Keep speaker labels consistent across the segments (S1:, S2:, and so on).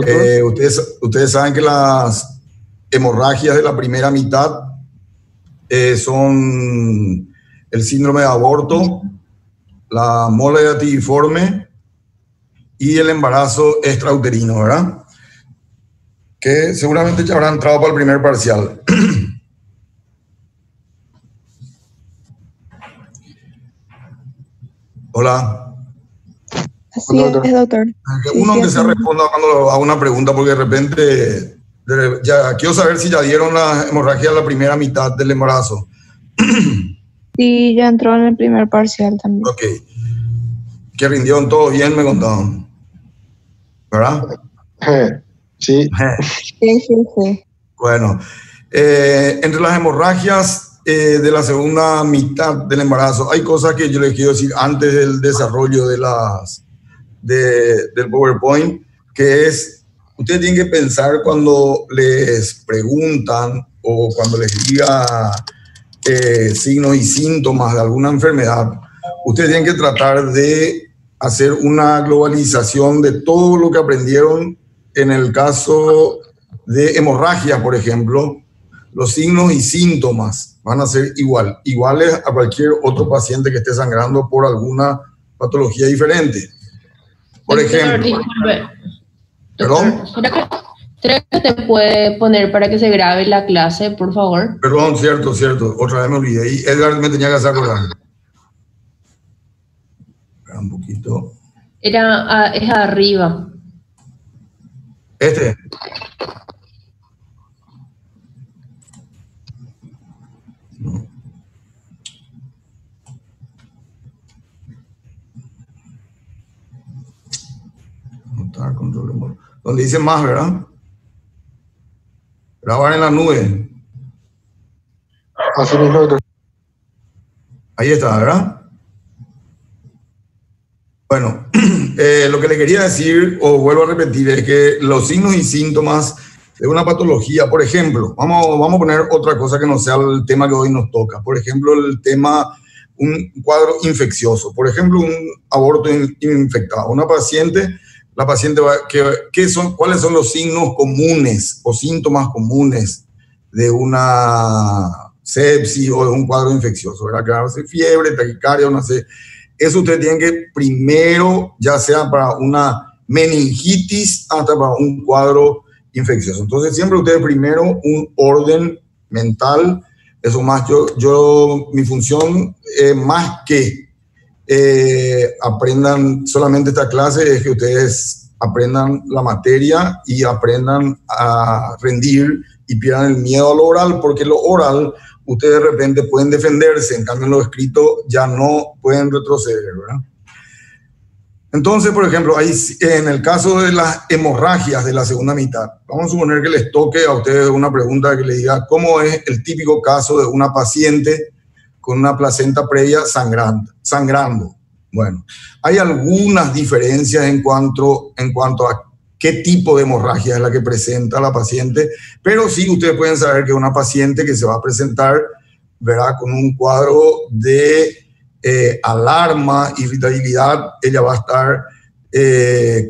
S1: doctor.
S2: Ustedes saben que las hemorragias de la primera mitad son el síndrome de aborto, la mola digatiforme y el embarazo extrauterino, ¿verdad? Que seguramente ya habrán entrado para el primer parcial. Hola.
S3: Así es, doctor.
S2: Uno aunque sea responda cuando haga una pregunta, porque de repente ya quiero saber si ya dieron la hemorragia a la primera mitad del embarazo.
S3: Sí, ya entró en el primer parcial también.
S2: Ok. Que rindieron todo bien, me contaron. ¿Verdad?
S4: Sí.
S3: Sí.
S2: Bueno, entre las hemorragias de la segunda mitad del embarazo, hay cosas que yo les quiero decir antes del desarrollo de del PowerPoint, que es, ustedes tienen que pensar cuando les preguntan o cuando les diga signos y síntomas de alguna enfermedad, ustedes tienen que tratar de hacer una globalización de todo lo que aprendieron en el caso de hemorragia, por ejemplo. Los signos y síntomas van a ser iguales a cualquier otro paciente que esté sangrando por alguna patología diferente. Por ejemplo. ¿Perdón?
S5: ¿Será que te puede poner para que se grabe la clase, por favor?
S2: Perdón, cierto. Otra vez me olvidé. Y Edgar me tenía que hacer acordar. Espera un poquito.
S5: Es arriba.
S2: Este. No. Notar, control remoto. Donde dice más, ¿verdad? Grabar en la nube.
S4: Así mismo, doctor.
S2: Ahí está, ¿verdad? Bueno, lo que le quería decir, o vuelvo a repetir, es que los signos y síntomas de una patología, por ejemplo, vamos a poner otra cosa que no sea el tema que hoy nos toca. Por ejemplo, el tema, un cuadro infeccioso. Por ejemplo, un aborto infectado. Una paciente, la paciente va, ¿cuáles son los signos comunes o síntomas comunes de una sepsis o de un cuadro infeccioso? ¿Verdad? Que va a ser fiebre, taquicardia, no sé. Eso ustedes tienen que primero, ya sea para una meningitis hasta para un cuadro infeccioso. Entonces, siempre ustedes primero un orden mental. Eso más, mi función más que aprendan solamente esta clase es que ustedes aprendan la materia y aprendan a rendir y pierdan el miedo a lo oral, porque lo oral ustedes de repente pueden defenderse, en cambio en lo escrito ya no pueden retroceder, ¿verdad? Entonces, por ejemplo, ahí, en el caso de las hemorragias de la segunda mitad, vamos a suponer que les toque a ustedes una pregunta que les diga cómo es el típico caso de una paciente con una placenta previa sangrando. Bueno, hay algunas diferencias en cuanto a qué tipo de hemorragia es la que presenta la paciente, pero sí ustedes pueden saber que una paciente que se va a presentar, ¿verdad?, con un cuadro de alarma, irritabilidad, ella va a estar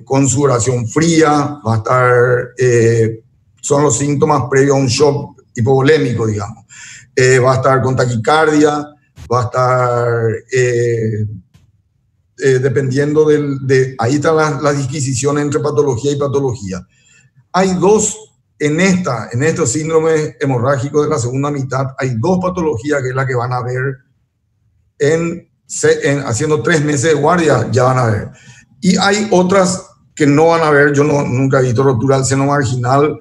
S2: con sudoración fría, va a estar, son los síntomas previos a un shock hipovolémico, digamos. Va a estar con taquicardia, va a estar, dependiendo ahí está la disquisición entre patología y patología. Hay dos, en estos síndromes hemorrágicos de la segunda mitad, hay dos patologías que es la que van a ver haciendo 3 meses de guardia, ya van a ver. Y hay otras que no van a ver, yo nunca he visto rotura del seno marginal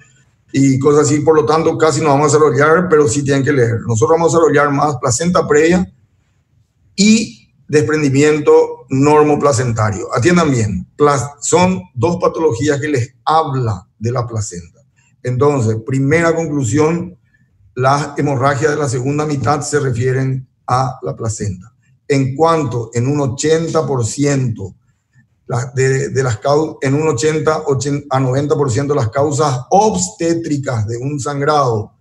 S2: y cosas así, por lo tanto casi no vamos a desarrollar, pero sí tienen que leer. Nosotros vamos a desarrollar más placenta previa y desprendimiento normoplacentario. Atiendan bien, son dos patologías que les habla de la placenta. Entonces, primera conclusión, las hemorragias de la segunda mitad se refieren a la placenta. En cuanto en un 80% en un 80 a 90% de las causas obstétricas de un sangrado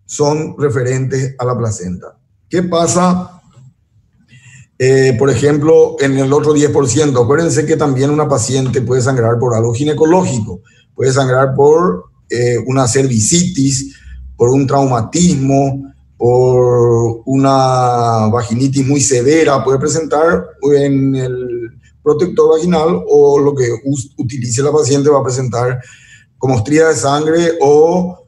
S2: son referentes a la placenta. ¿Qué pasa? Por ejemplo, en el otro 10%, acuérdense que también una paciente puede sangrar por algo ginecológico. puede sangrar por una cervicitis, por un traumatismo, por una vaginitis muy severa, puede presentar en el protector vaginal, o lo que utilice la paciente va a presentar como estría de sangre o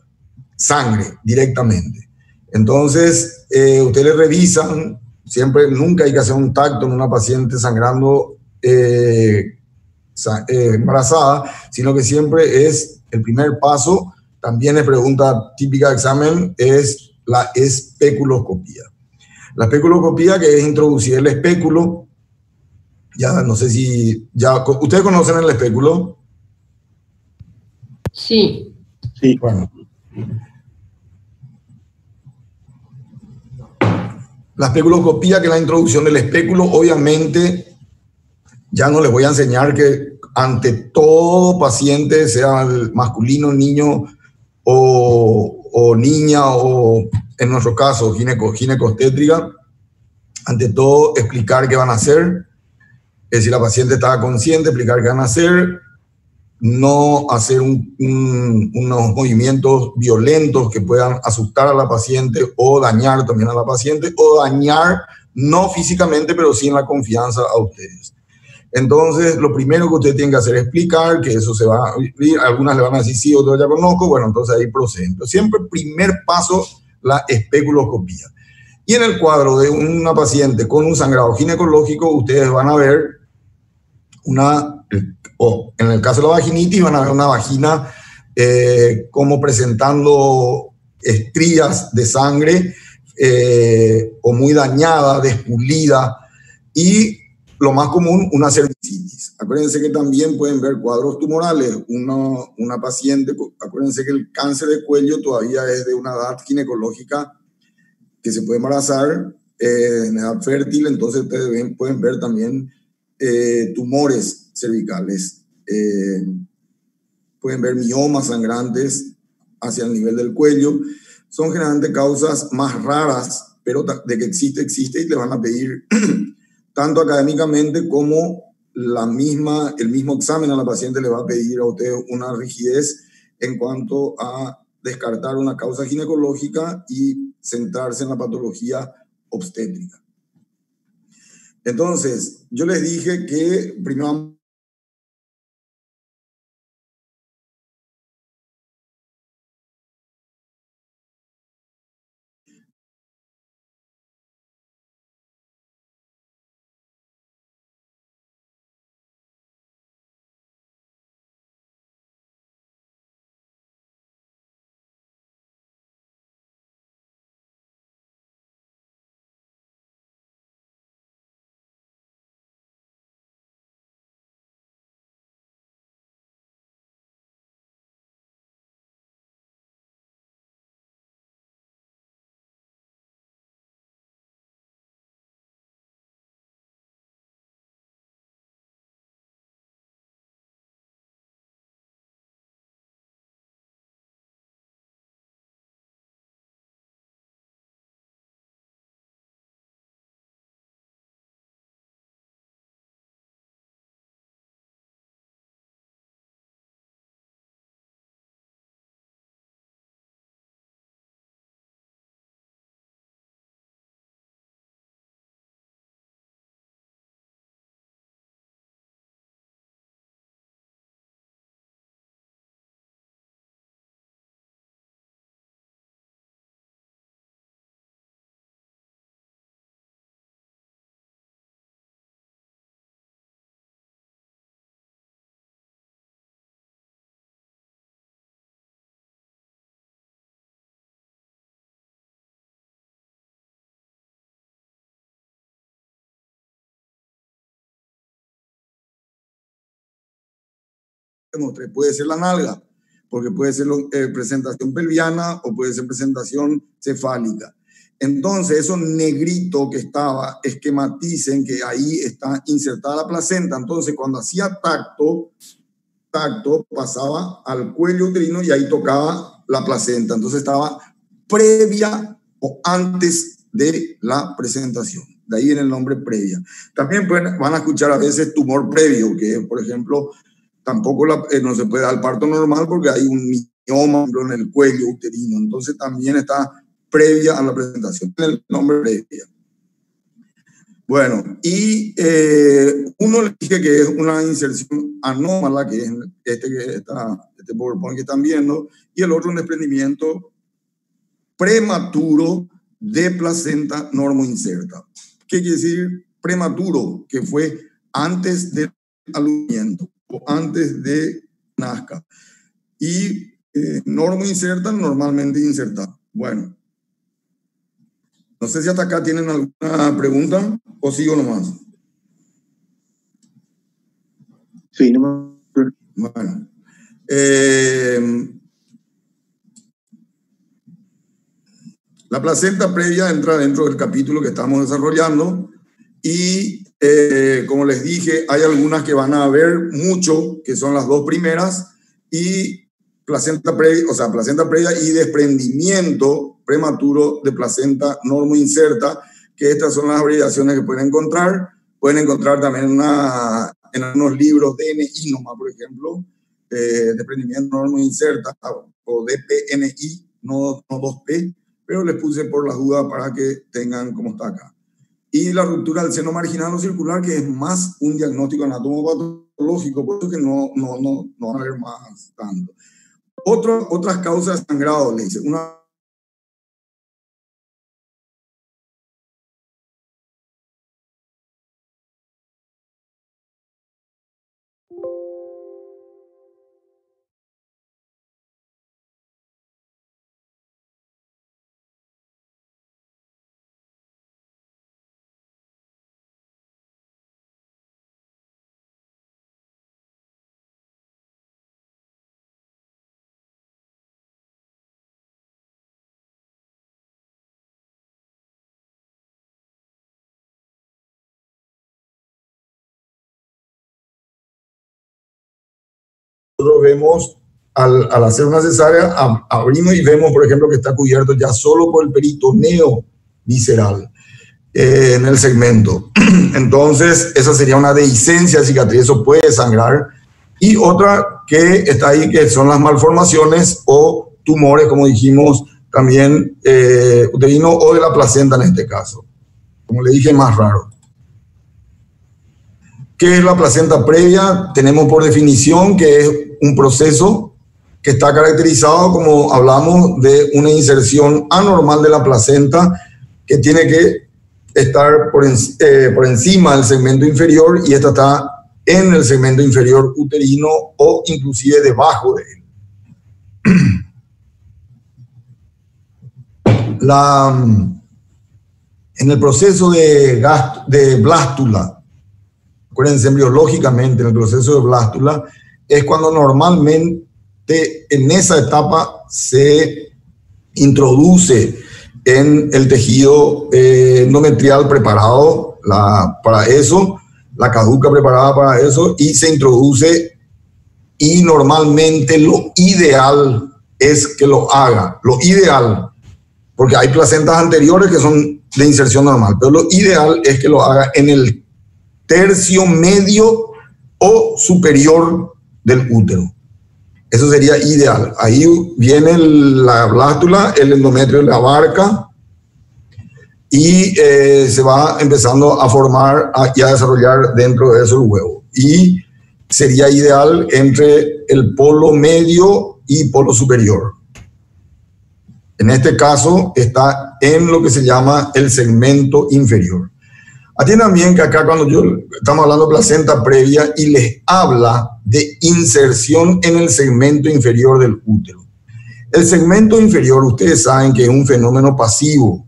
S2: sangre directamente. Entonces, ustedes le revisan, siempre, nunca hay que hacer un tacto en una paciente sangrando embarazada, sino que siempre es el primer paso. También es pregunta típica de examen, es la especuloscopía. La especuloscopía, que es introducir el espéculo. Ya no sé si ustedes conocen el espéculo.
S5: Sí.
S4: Sí.
S2: Bueno. La especuloscopía, que es la introducción del espéculo, obviamente ya no les voy a enseñar que ante todo paciente, sea el masculino, niño o niña, o en nuestro caso ginecostétrica, ante todo explicar qué van a hacer, si la paciente estaba consciente, explicar qué van a hacer, no hacer unos movimientos violentos que puedan asustar a la paciente o dañar también a la paciente, o dañar no físicamente, pero sí en la confianza a ustedes. Entonces, lo primero que ustedes tienen que hacer es explicar que eso se va a ir. Algunas le van a decir sí, otros ya conozco, bueno, entonces ahí proceden. Pero siempre primer paso, la especuloscopía. Y en el cuadro de una paciente con un sangrado ginecológico, ustedes van a ver en el caso de la vaginitis, van a ver una vagina como presentando estrías de sangre, o muy dañada, despulida, y lo más común, una cervicitis. Acuérdense que también pueden ver cuadros tumorales. Una paciente, acuérdense que el cáncer de cuello todavía es de una edad ginecológica que se puede embarazar en edad fértil, entonces ustedes pueden ver también tumores cervicales. Pueden ver miomas sangrantes hacia el nivel del cuello. Son generalmente causas más raras, pero de que existe, y le van a pedir tanto académicamente como el mismo examen a la paciente le va a pedir a usted una rigidez en cuanto a descartar una causa ginecológica y centrarse en la patología obstétrica. Entonces, yo les dije que primero puede ser la nalga, porque puede ser presentación pelviana o puede ser presentación cefálica. Entonces, esos negritos que estaba, esquematicen que ahí está insertada la placenta. Entonces, cuando hacía tacto pasaba al cuello uterino y ahí tocaba la placenta. Entonces, estaba previa o antes de la presentación. De ahí viene el nombre previa. También van a escuchar a veces tumor previo, que es, por ejemplo, tampoco no se puede dar el parto normal porque hay un mioma en el cuello uterino. Entonces también está previa a la presentación, el nombre previa. Bueno, y uno le dije que es una inserción anómala, que es este PowerPoint que están viendo, y el otro un desprendimiento prematuro de placenta normoinserta. ¿Qué quiere decir prematuro? Que fue antes del alumbramiento o antes de nazca. Y normoinserta, normalmente insertada. Bueno, no sé si hasta acá tienen alguna pregunta o sigo nomás.
S4: Sí, nomás.
S2: Bueno. La placenta previa entra dentro del capítulo que estamos desarrollando y como les dije, hay algunas que van a ver mucho, que son las dos primeras, y placenta previa, o sea, placenta previa y desprendimiento prematuro de placenta normoinserta, que estas son las abreviaciones que pueden encontrar. Pueden encontrar también en algunos libros DNI nomás, por ejemplo, desprendimiento normoinserta o DPNI, no 2P, pero les puse por las dudas para que tengan como está acá. Y la ruptura del seno marginal o circular, que es más un diagnóstico anatomopatológico, por eso que no van a ver más tanto. Otras causas de sangrado, le dice. Nosotros vemos, al hacer una cesárea, abrimos y vemos, por ejemplo, que está cubierto ya solo por el peritoneo visceral en el segmento. Entonces, esa sería una dehiscencia de cicatriz, eso puede sangrar. Y otra que está ahí, que son las malformaciones o tumores, como dijimos, también uterino o de la placenta en este caso. Como le dije, más raro. ¿Qué es la placenta previa? Tenemos por definición que es un proceso que está caracterizado, como hablamos, de una inserción anormal de la placenta que tiene que estar por encima del segmento inferior y esta está en el segmento inferior uterino o inclusive debajo de él. En el proceso de blástula, acuérdense, embriológicamente en el proceso de blástula es cuando normalmente en esa etapa se introduce en el tejido endometrial preparado para eso, la caduca preparada para eso, y se introduce, y normalmente lo ideal es que lo haga, lo ideal, porque hay placentas anteriores que son de inserción normal, pero lo ideal es que lo haga en el tercio medio o superior del útero. Eso sería ideal. Ahí viene la blástula, el endometrio le abarca y se va empezando a formar y a desarrollar dentro de eso el huevo. Y sería ideal entre el polo medio y polo superior. En este caso está en lo que se llama el segmento inferior. Atiendan bien que acá cuando estamos hablando de placenta previa y les habla de inserción en el segmento inferior del útero. El segmento inferior, ustedes saben que es un fenómeno pasivo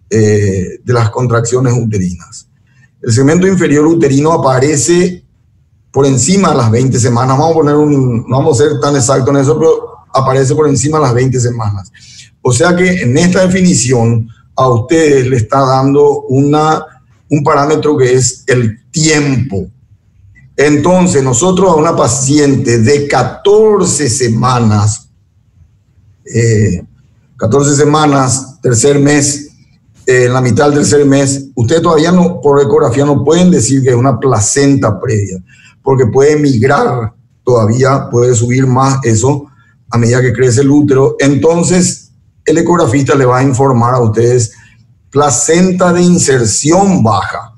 S2: de las contracciones uterinas. El segmento inferior uterino aparece por encima de las 20 semanas. No vamos a ser tan exactos en eso, pero aparece por encima de las 20 semanas. O sea que en esta definición a ustedes le está dando un parámetro que es el tiempo. Entonces, nosotros a una paciente de 14 semanas, tercer mes, en la mitad del tercer mes, ustedes todavía no, por ecografía no pueden decir que es una placenta previa, porque puede migrar todavía puede subir más eso a medida que crece el útero. Entonces, el ecografista le va a informar a ustedes placenta de inserción baja.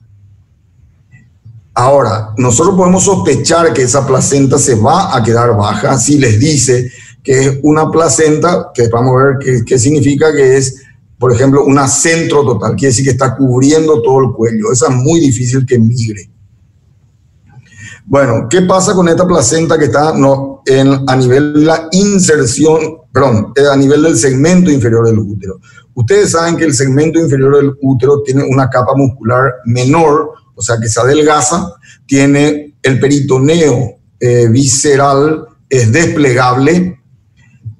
S2: Ahora, nosotros podemos sospechar que esa placenta se va a quedar baja si les dice que es una placenta, que vamos a ver qué significa, que es, por ejemplo, una centro total, quiere decir que está cubriendo todo el cuello. Esa es muy difícil que migre. Bueno, ¿qué pasa con esta placenta que está a nivel de la inserción, a nivel del segmento inferior del útero? Ustedes saben que el segmento inferior del útero tiene una capa muscular menor, o sea que se adelgaza, tiene el peritoneo visceral, es desplegable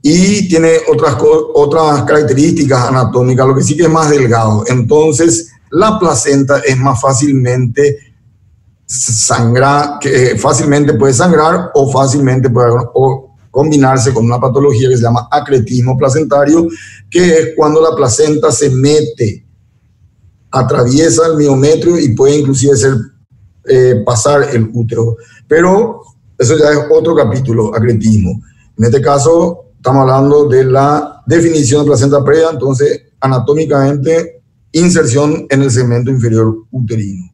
S2: y tiene otras características anatómicas, lo que sí que es más delgado. Entonces, la placenta es más fácilmente fácilmente puede sangrar o fácilmente puede combinarse con una patología que se llama acretismo placentario, que es cuando la placenta se mete, atraviesa el miometrio y puede inclusive pasar el útero. Pero eso ya es otro capítulo, acretismo. En este caso estamos hablando de la definición de placenta previa, entonces anatómicamente inserción en el segmento inferior uterino.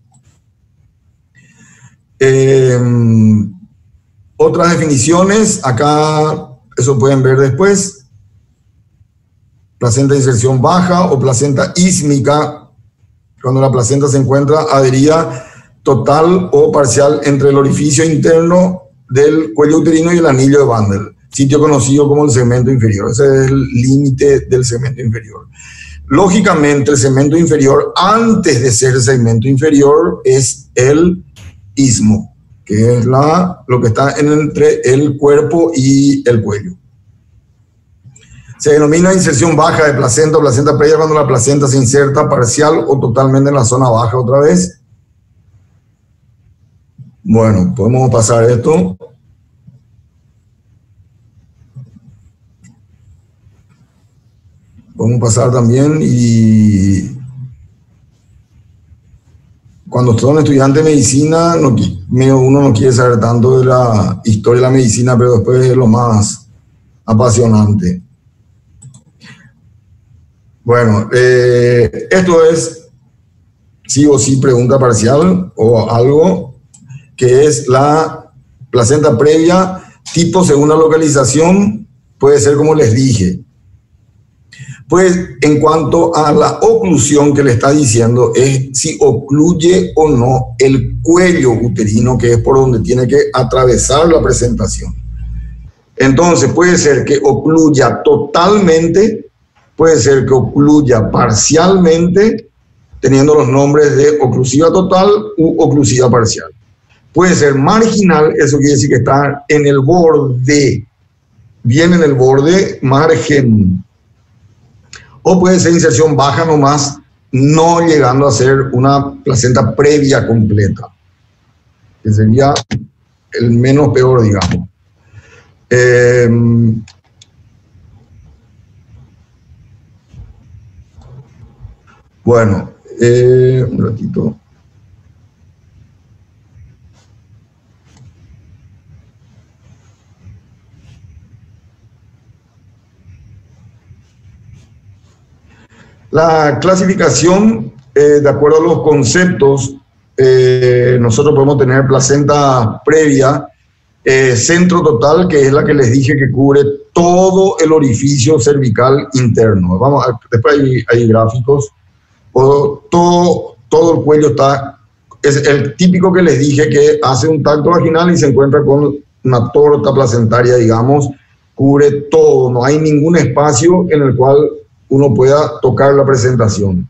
S2: Otras definiciones, acá eso pueden ver después. Placenta de inserción baja o placenta ísmica, cuando la placenta se encuentra adherida total o parcial entre el orificio interno del cuello uterino y el anillo de Bandel, sitio conocido como el segmento inferior. Ese es el límite del segmento inferior. Lógicamente, el segmento inferior, antes de ser el segmento inferior, es el istmo, que es lo que está entre el cuerpo y el cuello. Se denomina inserción baja de placenta o placenta previa cuando la placenta se inserta parcial o totalmente en la zona baja otra vez. Bueno, podemos pasar esto. Podemos pasar también y cuando son estudiantes de medicina, uno no quiere saber tanto de la historia de la medicina, pero después es lo más apasionante. Bueno, esto es sí o sí pregunta parcial o algo, que es la placenta previa, tipo según la localización, puede ser como les dije. Pues en cuanto a la oclusión que le está diciendo es si ocluye o no el cuello uterino, que es por donde tiene que atravesar la presentación. Entonces puede ser que ocluya totalmente, puede ser que ocluya parcialmente, teniendo los nombres de oclusiva total u oclusiva parcial. Puede ser marginal, eso quiere decir que está en el borde, bien en el borde, margen. O puede ser inserción baja nomás, no llegando a ser una placenta previa completa, que sería el menos peor, digamos. Bueno, un ratito. La clasificación, de acuerdo a los conceptos, nosotros podemos tener placenta previa, centro total, que es la que les dije que cubre todo el orificio cervical interno. Después hay gráficos. Todo el cuello es el típico que les dije que hace un tacto vaginal y se encuentra con una torta placentaria, digamos, cubre todo, no hay ningún espacio en el cual uno pueda tocar la presentación.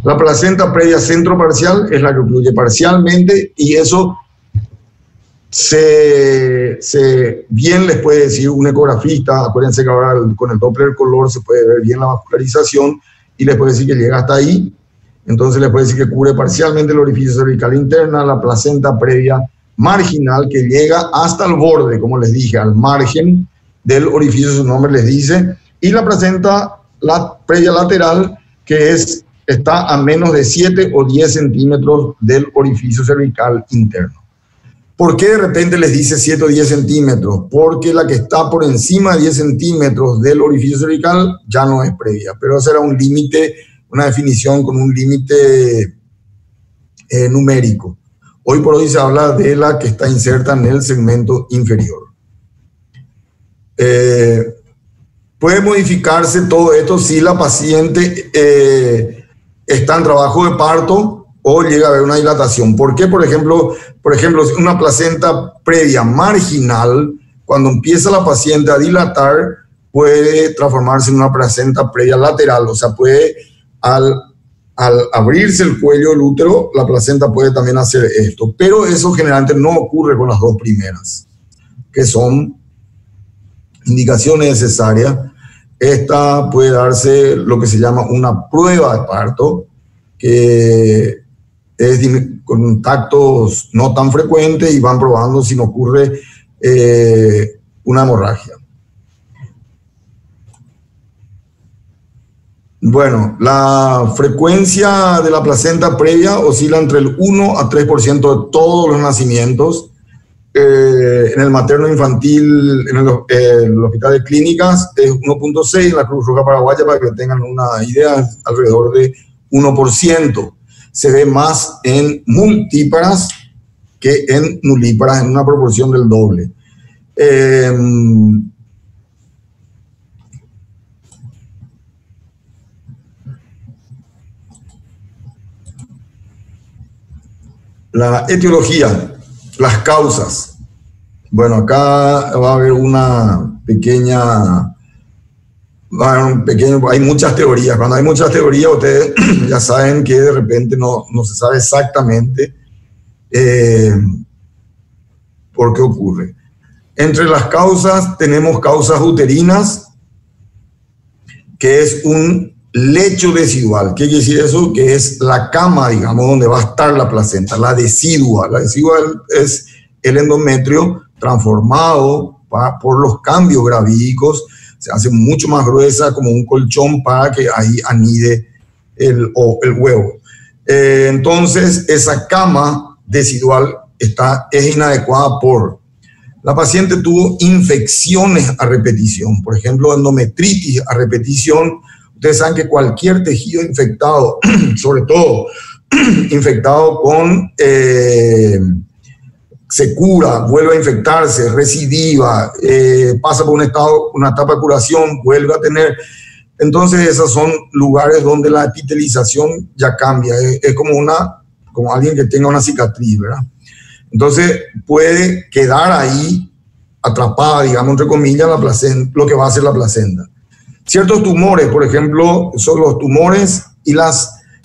S2: La placenta previa centro parcial es la que ocluye parcialmente y eso bien les puede decir un ecografista. Acuérdense que ahora con el Doppler color se puede ver bien la vascularización y les puede decir que llega hasta ahí. Entonces les puede decir que cubre parcialmente el orificio cervical interna, la placenta previa marginal que llega hasta el borde, como les dije, al margen del orificio, su nombre les dice, y la placenta previa lateral que está a menos de 7 o 10 centímetros del orificio cervical interno. ¿Por qué de repente les dice 7 o 10 centímetros? Porque la que está por encima de 10 centímetros del orificio cervical ya no es previa, pero ese era un límite, una definición con un límite numérico. Hoy por hoy se habla de la que está inserta en el segmento inferior. Puede modificarse todo esto si la paciente está en trabajo de parto o llega a haber una dilatación. ¿Por qué? Por ejemplo, una placenta previa marginal, cuando empieza la paciente a dilatar, puede transformarse en una placenta previa lateral. O sea, puede, al abrirse el cuello del útero, la placenta puede también hacer esto. Pero eso generalmente no ocurre con las dos primeras, que son indicaciones de cesárea. Esta puede darse lo que se llama una prueba de parto, que es con tactos no tan frecuentes y van probando si no ocurre una hemorragia. Bueno, la frecuencia de la placenta previa oscila entre el 1 a 3% de todos los nacimientos. En el materno infantil, en el hospital de clínicas, es 1.6, en la Cruz Roja Paraguaya, para que tengan una idea, alrededor de 1%. Se ve más en multíparas que en nulíparas, en una proporción del doble. La etiología, las causas. Bueno, acá va a haber una pequeña... hay muchas teorías. Cuando hay muchas teorías, ustedes ya saben que de repente no se sabe exactamente por qué ocurre. Entre las causas tenemos causas uterinas, que es un lecho decidual. ¿Qué quiere decir eso? Que es la cama, digamos, donde va a estar la placenta, la decidua. La decidua es el endometrio transformado por los cambios gravídicos. Se hace mucho más gruesa, como un colchón, para que ahí anide el huevo. Entonces, esa cama decidual es inadecuada por... La paciente tuvo infecciones a repetición, por ejemplo, endometritis a repetición. Ustedes saben que cualquier tejido infectado, sobre todo infectado con... se cura, vuelve a infectarse, recidiva, pasa por una etapa de curación, vuelve a tener... Entonces esos son lugares donde la epitelización ya cambia, es como alguien que tenga una cicatriz, ¿verdad? Entonces puede quedar ahí atrapada, digamos, entre comillas, la placenta, lo que va a hacer la placenta. Ciertos tumores, por ejemplo, son los tumores y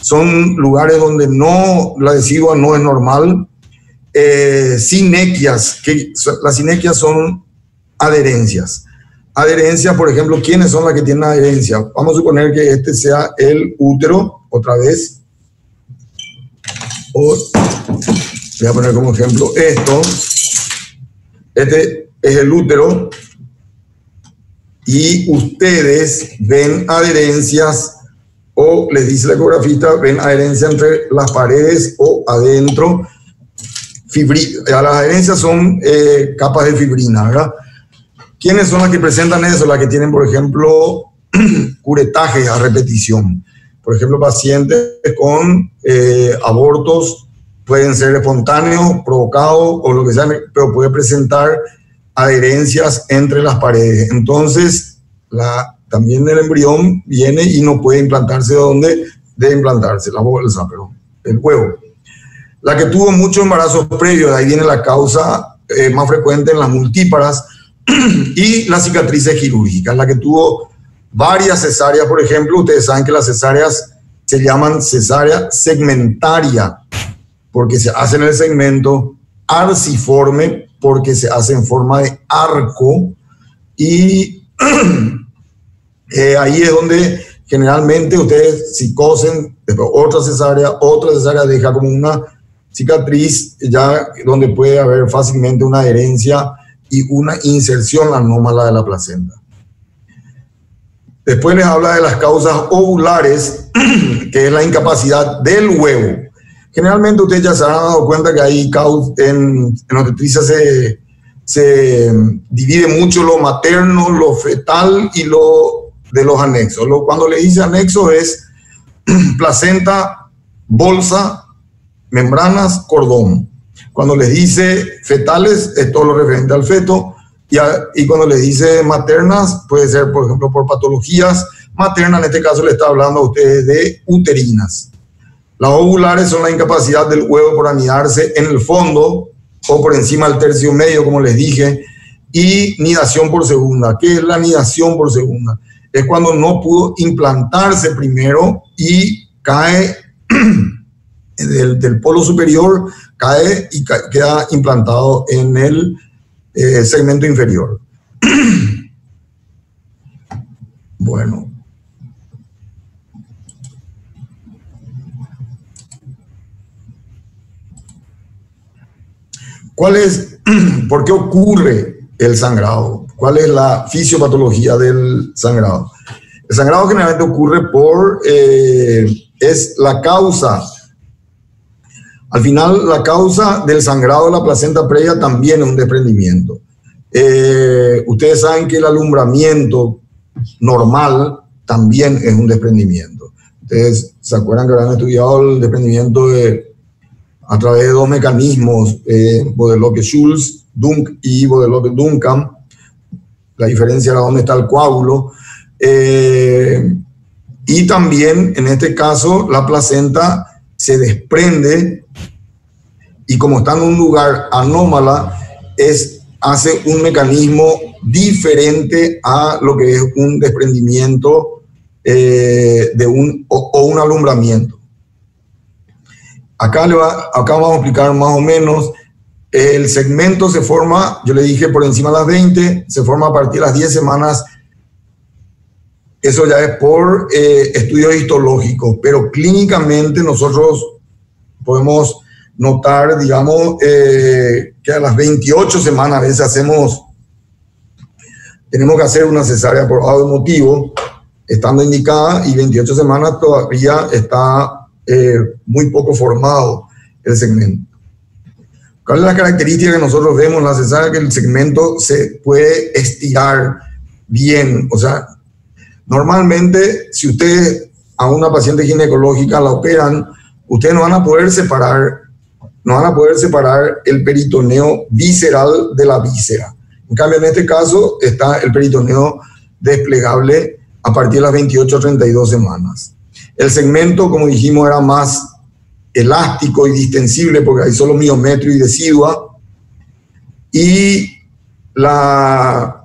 S2: son lugares donde la decidua no es normal. Sinequias, las sinequias son adherencias. Adherencias, por ejemplo, ¿quiénes son las que tienen adherencia? Vamos a suponer que este sea el útero, otra vez. Voy a poner como ejemplo esto. Este es el útero. Y ustedes ven adherencias, o les dice la ecografista, ven adherencia entre las paredes o adentro. Las adherencias son capas de fibrina, ¿verdad? ¿Quiénes son las que presentan eso? Las que tienen, por ejemplo, curetajes a repetición. Por ejemplo, pacientes con abortos pueden ser espontáneos, provocados o lo que sea, pero puede presentar adherencias entre las paredes. Entonces, también el embrión viene y no puede implantarse donde debe implantarse, la bolsa, el huevo. La que tuvo muchos embarazos previos, de ahí viene la causa más frecuente en las multíparas, y las cicatrices quirúrgicas. La que tuvo varias cesáreas, por ejemplo, ustedes saben que las cesáreas se llaman cesárea segmentaria, porque se hace en el segmento, arciforme, porque se hace en forma de arco, y ahí es donde generalmente ustedes, si cosen, después otra cesárea deja como una cicatriz, ya donde puede haber fácilmente una adherencia y una inserción anómala de la placenta. Después les habla de las causas ovulares, que es la incapacidad del huevo. Generalmente ustedes ya se han dado cuenta que hay en obstetricia se divide mucho lo materno, lo fetal y lo de los anexos. Cuando le dice anexo es placenta, bolsa, membranas, cordón. Cuando les dice fetales es todo lo referente al feto, y cuando les dice maternas puede ser, por ejemplo, por patologías maternas. En este caso le está hablando a ustedes de uterinas. Las ovulares son la incapacidad del huevo por anidarse en el fondo o por encima del tercio medio, como les dije, y nidación por segunda. ¿Qué es la nidación por segunda? Es cuando no pudo implantarse primero y cae del polo superior, cae y queda implantado en el segmento inferior. Bueno. ¿Por qué ocurre el sangrado? ¿Cuál es la fisiopatología del sangrado? El sangrado generalmente ocurre es la causa. Al final, la causa del sangrado de la placenta previa también es un desprendimiento. Ustedes saben que el alumbramiento normal también es un desprendimiento. Ustedes se acuerdan que habrán estudiado el desprendimiento a través de dos mecanismos, Bodeloque-Schulz, Dunk y Bodeloque-Duncan. La diferencia era dónde está el coágulo. Y también, en este caso, la placenta se desprende y como está en un lugar anómala, hace un mecanismo diferente a lo que es un desprendimiento o un alumbramiento. Acá vamos a explicar más o menos. El segmento se forma, yo le dije, por encima de las 20, se forma a partir de las 10 semanas. Eso ya es por estudios histológicos, pero clínicamente nosotros podemos notar, digamos, que a las 28 semanas a veces tenemos que hacer una cesárea por algo emotivo, estando indicada, y 28 semanas todavía está muy poco formado el segmento. ¿Cuál es la característica que nosotros vemos en la cesárea? Que el segmento se puede estirar bien. O sea, normalmente si ustedes a una paciente ginecológica la operan, ustedes no van a poder separar el peritoneo visceral de la víscera. En cambio, en este caso está el peritoneo desplegable a partir de las 28 o 32 semanas. El segmento, como dijimos, era más elástico y distensible porque hay solo miometrio y decidua. Y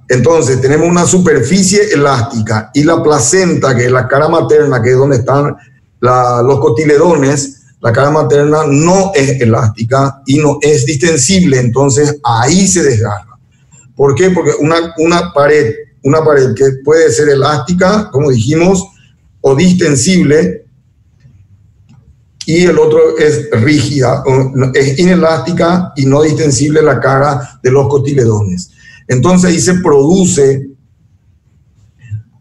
S2: entonces tenemos una superficie elástica y la placenta, que es la cara materna, que es donde están los cotiledones. La cara materna no es elástica y no es distensible, entonces ahí se desgarra. ¿Por qué? Porque una pared que puede ser elástica, como dijimos, o distensible, y el otro es rígida, es inelástica y no distensible, la cara de los cotiledones. Entonces ahí se produce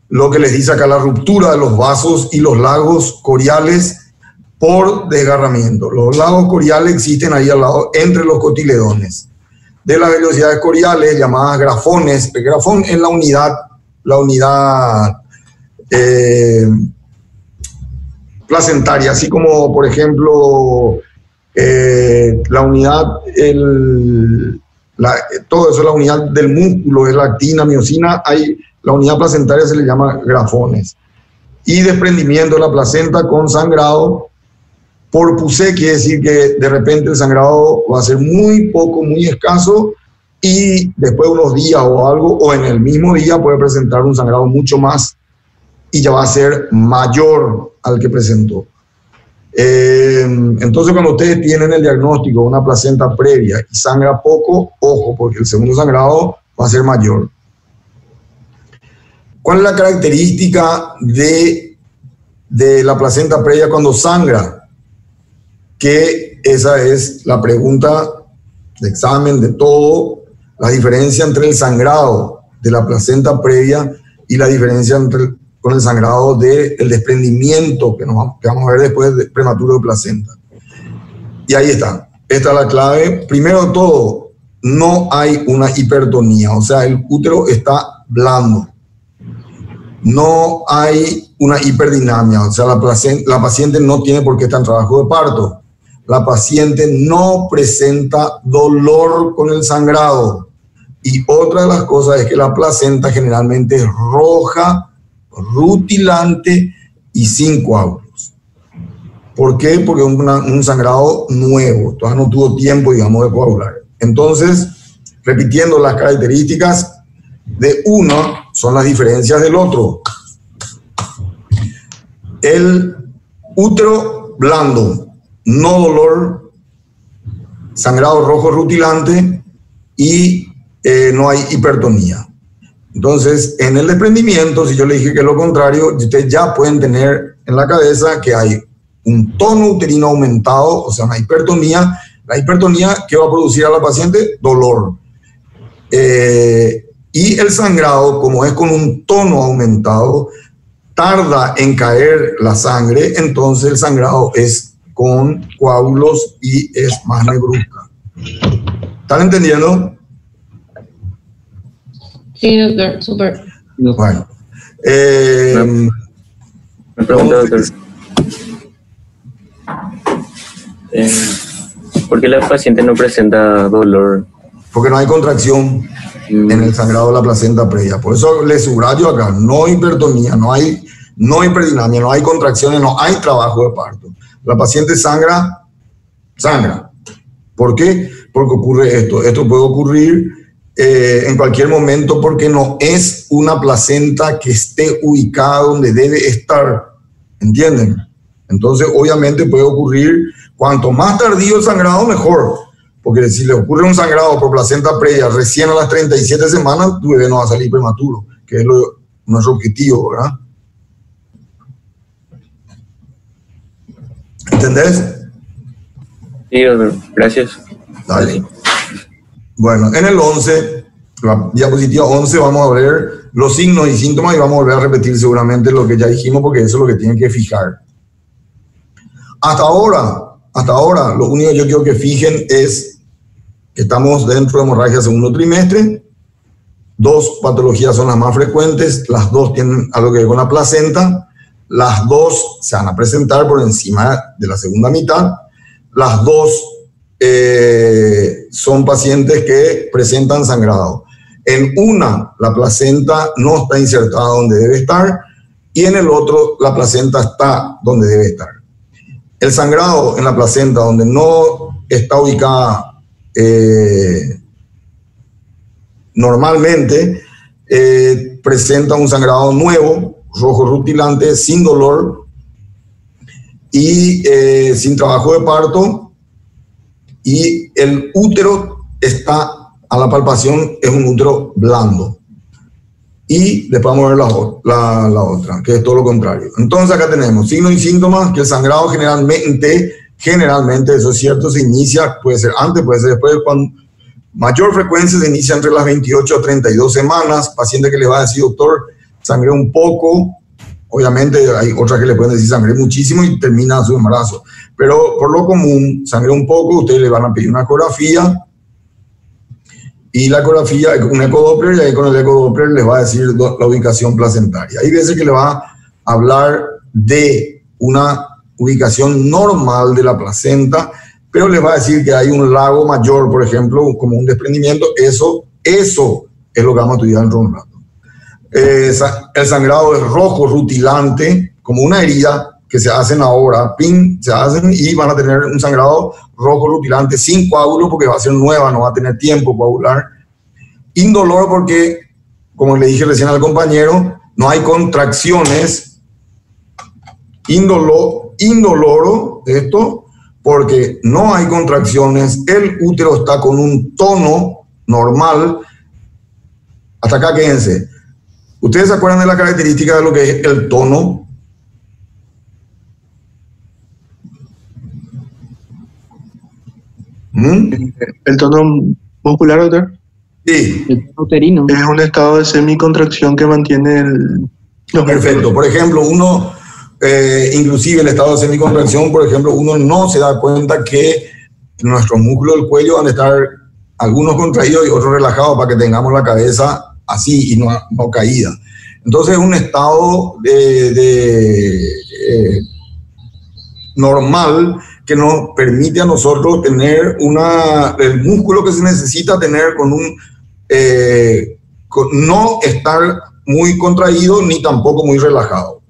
S2: lo que les dice acá, la ruptura de los vasos y los lagos coriales por desgarramiento. Los lagos coriales existen ahí al lado entre los cotiledones. De las velocidades coriales llamadas grafones, el grafón es la unidad placentaria, así como por ejemplo la unidad, todo eso es la unidad del músculo, es la actina, miocina, la unidad placentaria se le llama grafones. Y desprendimiento de la placenta con sangrado por pusé, quiere decir que de repente el sangrado va a ser muy poco, muy escaso, y después de unos días o algo, o en el mismo día puede presentar un sangrado mucho más y ya va a ser mayor al que presentó. Entonces cuando ustedes tienen el diagnóstico de una placenta previa y sangra poco, ojo, porque el segundo sangrado va a ser mayor. ¿Cuál es la característica de la placenta previa cuando sangra? Que esa es la pregunta de examen de todo, la diferencia entre el sangrado de la placenta previa y la diferencia con el sangrado del desprendimiento que vamos a ver después de prematuro de placenta. Y ahí está. Esta es la clave. Primero de todo, no hay una hipertonía, o sea, el útero está blando. No hay una hiperdinamia, o sea, la paciente no tiene por qué estar en trabajo de parto. La paciente no presenta dolor con el sangrado. Y otra de las cosas es que la placenta generalmente es roja, rutilante y sin coágulos. ¿Por qué? Porque es un sangrado nuevo, todavía no tuvo tiempo, digamos, de coagular. Entonces, repitiendo las características de uno, son las diferencias del otro. El útero blando, no dolor, sangrado rojo rutilante y no hay hipertonía. Entonces, en el desprendimiento, si yo le dije que es lo contrario, ustedes ya pueden tener en la cabeza que hay un tono uterino aumentado, o sea, una hipertonía. La hipertonía, ¿qué va a producir a la paciente? Dolor. Y el sangrado, como es con un tono aumentado, tarda en caer la sangre, entonces el sangrado es con coágulos y es más negruzca. ¿Están entendiendo?
S5: Sí, doctor, súper.
S2: Bueno.
S1: Me pregunta, doctor. ¿Por qué la paciente no presenta dolor?
S2: Porque no hay contracción en el sangrado de la placenta previa. Por eso le subrayo acá, no hipertonía, no hiperdinamia, no hay contracciones, no hay trabajo de parto. La paciente sangra. ¿Por qué? Porque ocurre esto. Esto puede ocurrir en cualquier momento porque no es una placenta que esté ubicada donde debe estar. ¿Entienden? Entonces, obviamente puede ocurrir, cuanto más tardío el sangrado, mejor. Porque si le ocurre un sangrado por placenta previa recién a las 37 semanas, tu bebé no va a salir prematuro, que es nuestro objetivo, ¿verdad? ¿Entendés?
S1: Sí, doctor. Gracias.
S2: Dale. Bueno, en el 11, la diapositiva 11, vamos a ver los signos y síntomas y vamos a volver a repetir seguramente lo que ya dijimos porque eso es lo que tienen que fijar. Hasta ahora, lo único que yo quiero que fijen es que estamos dentro de hemorragia segundo trimestre. 2 patologías son las más frecuentes, las 2 tienen algo que ver con la placenta, las 2 se van a presentar por encima de la segunda mitad, las 2 son pacientes que presentan sangrado. En una, la placenta no está insertada donde debe estar y en el otro, la placenta está donde debe estar. El sangrado en la placenta donde no está ubicada normalmente presenta un sangrado nuevo, rojo rutilante, sin dolor y sin trabajo de parto, y el útero está a la palpación, es un útero blando. Y después vamos a ver la otra, que es todo lo contrario. Entonces acá tenemos signos y síntomas, que el sangrado generalmente, eso es cierto, se inicia, puede ser antes, puede ser después, con mayor frecuencia se inicia entre las 28 a 32 semanas, paciente que le va a decir, doctor, sangré un poco, obviamente hay otras que le pueden decir sangré muchísimo y termina su embarazo, pero por lo común, sangré un poco, ustedes le van a pedir una ecografía, y la ecografía, un ecodoppler, y ahí con el ecodoppler les va a decir la ubicación placentaria. Hay veces que le va a hablar de una ubicación normal de la placenta, pero les va a decir que hay un lago mayor, por ejemplo, como un desprendimiento. Eso es lo que vamos a estudiar dentro de un rato. El sangrado es rojo, rutilante, como una herida que se hacen ahora, se hacen y van a tener un sangrado rojo rutilante sin coágulo porque va a ser nueva, no va a tener tiempo coagular. Indolor porque, como le dije recién al compañero, no hay contracciones. Indoloro, esto, porque no hay contracciones, el útero está con un tono normal. Hasta acá quédense. ¿Ustedes se acuerdan de la característica de lo que es el tono?
S4: El tono muscular, doctor.
S2: Sí.
S6: El uterino.
S4: Es un estado de semicontracción que mantiene los
S2: Perfecto. Por ejemplo, uno, inclusive el estado de semicontracción, por ejemplo, uno no se da cuenta que nuestros músculos del cuello van a estar algunos contraídos y otros relajados para que tengamos la cabeza así y no caída. Entonces es un estado normal que nos permite a nosotros tener el músculo que se necesita tener no estar muy contraído ni tampoco muy relajado.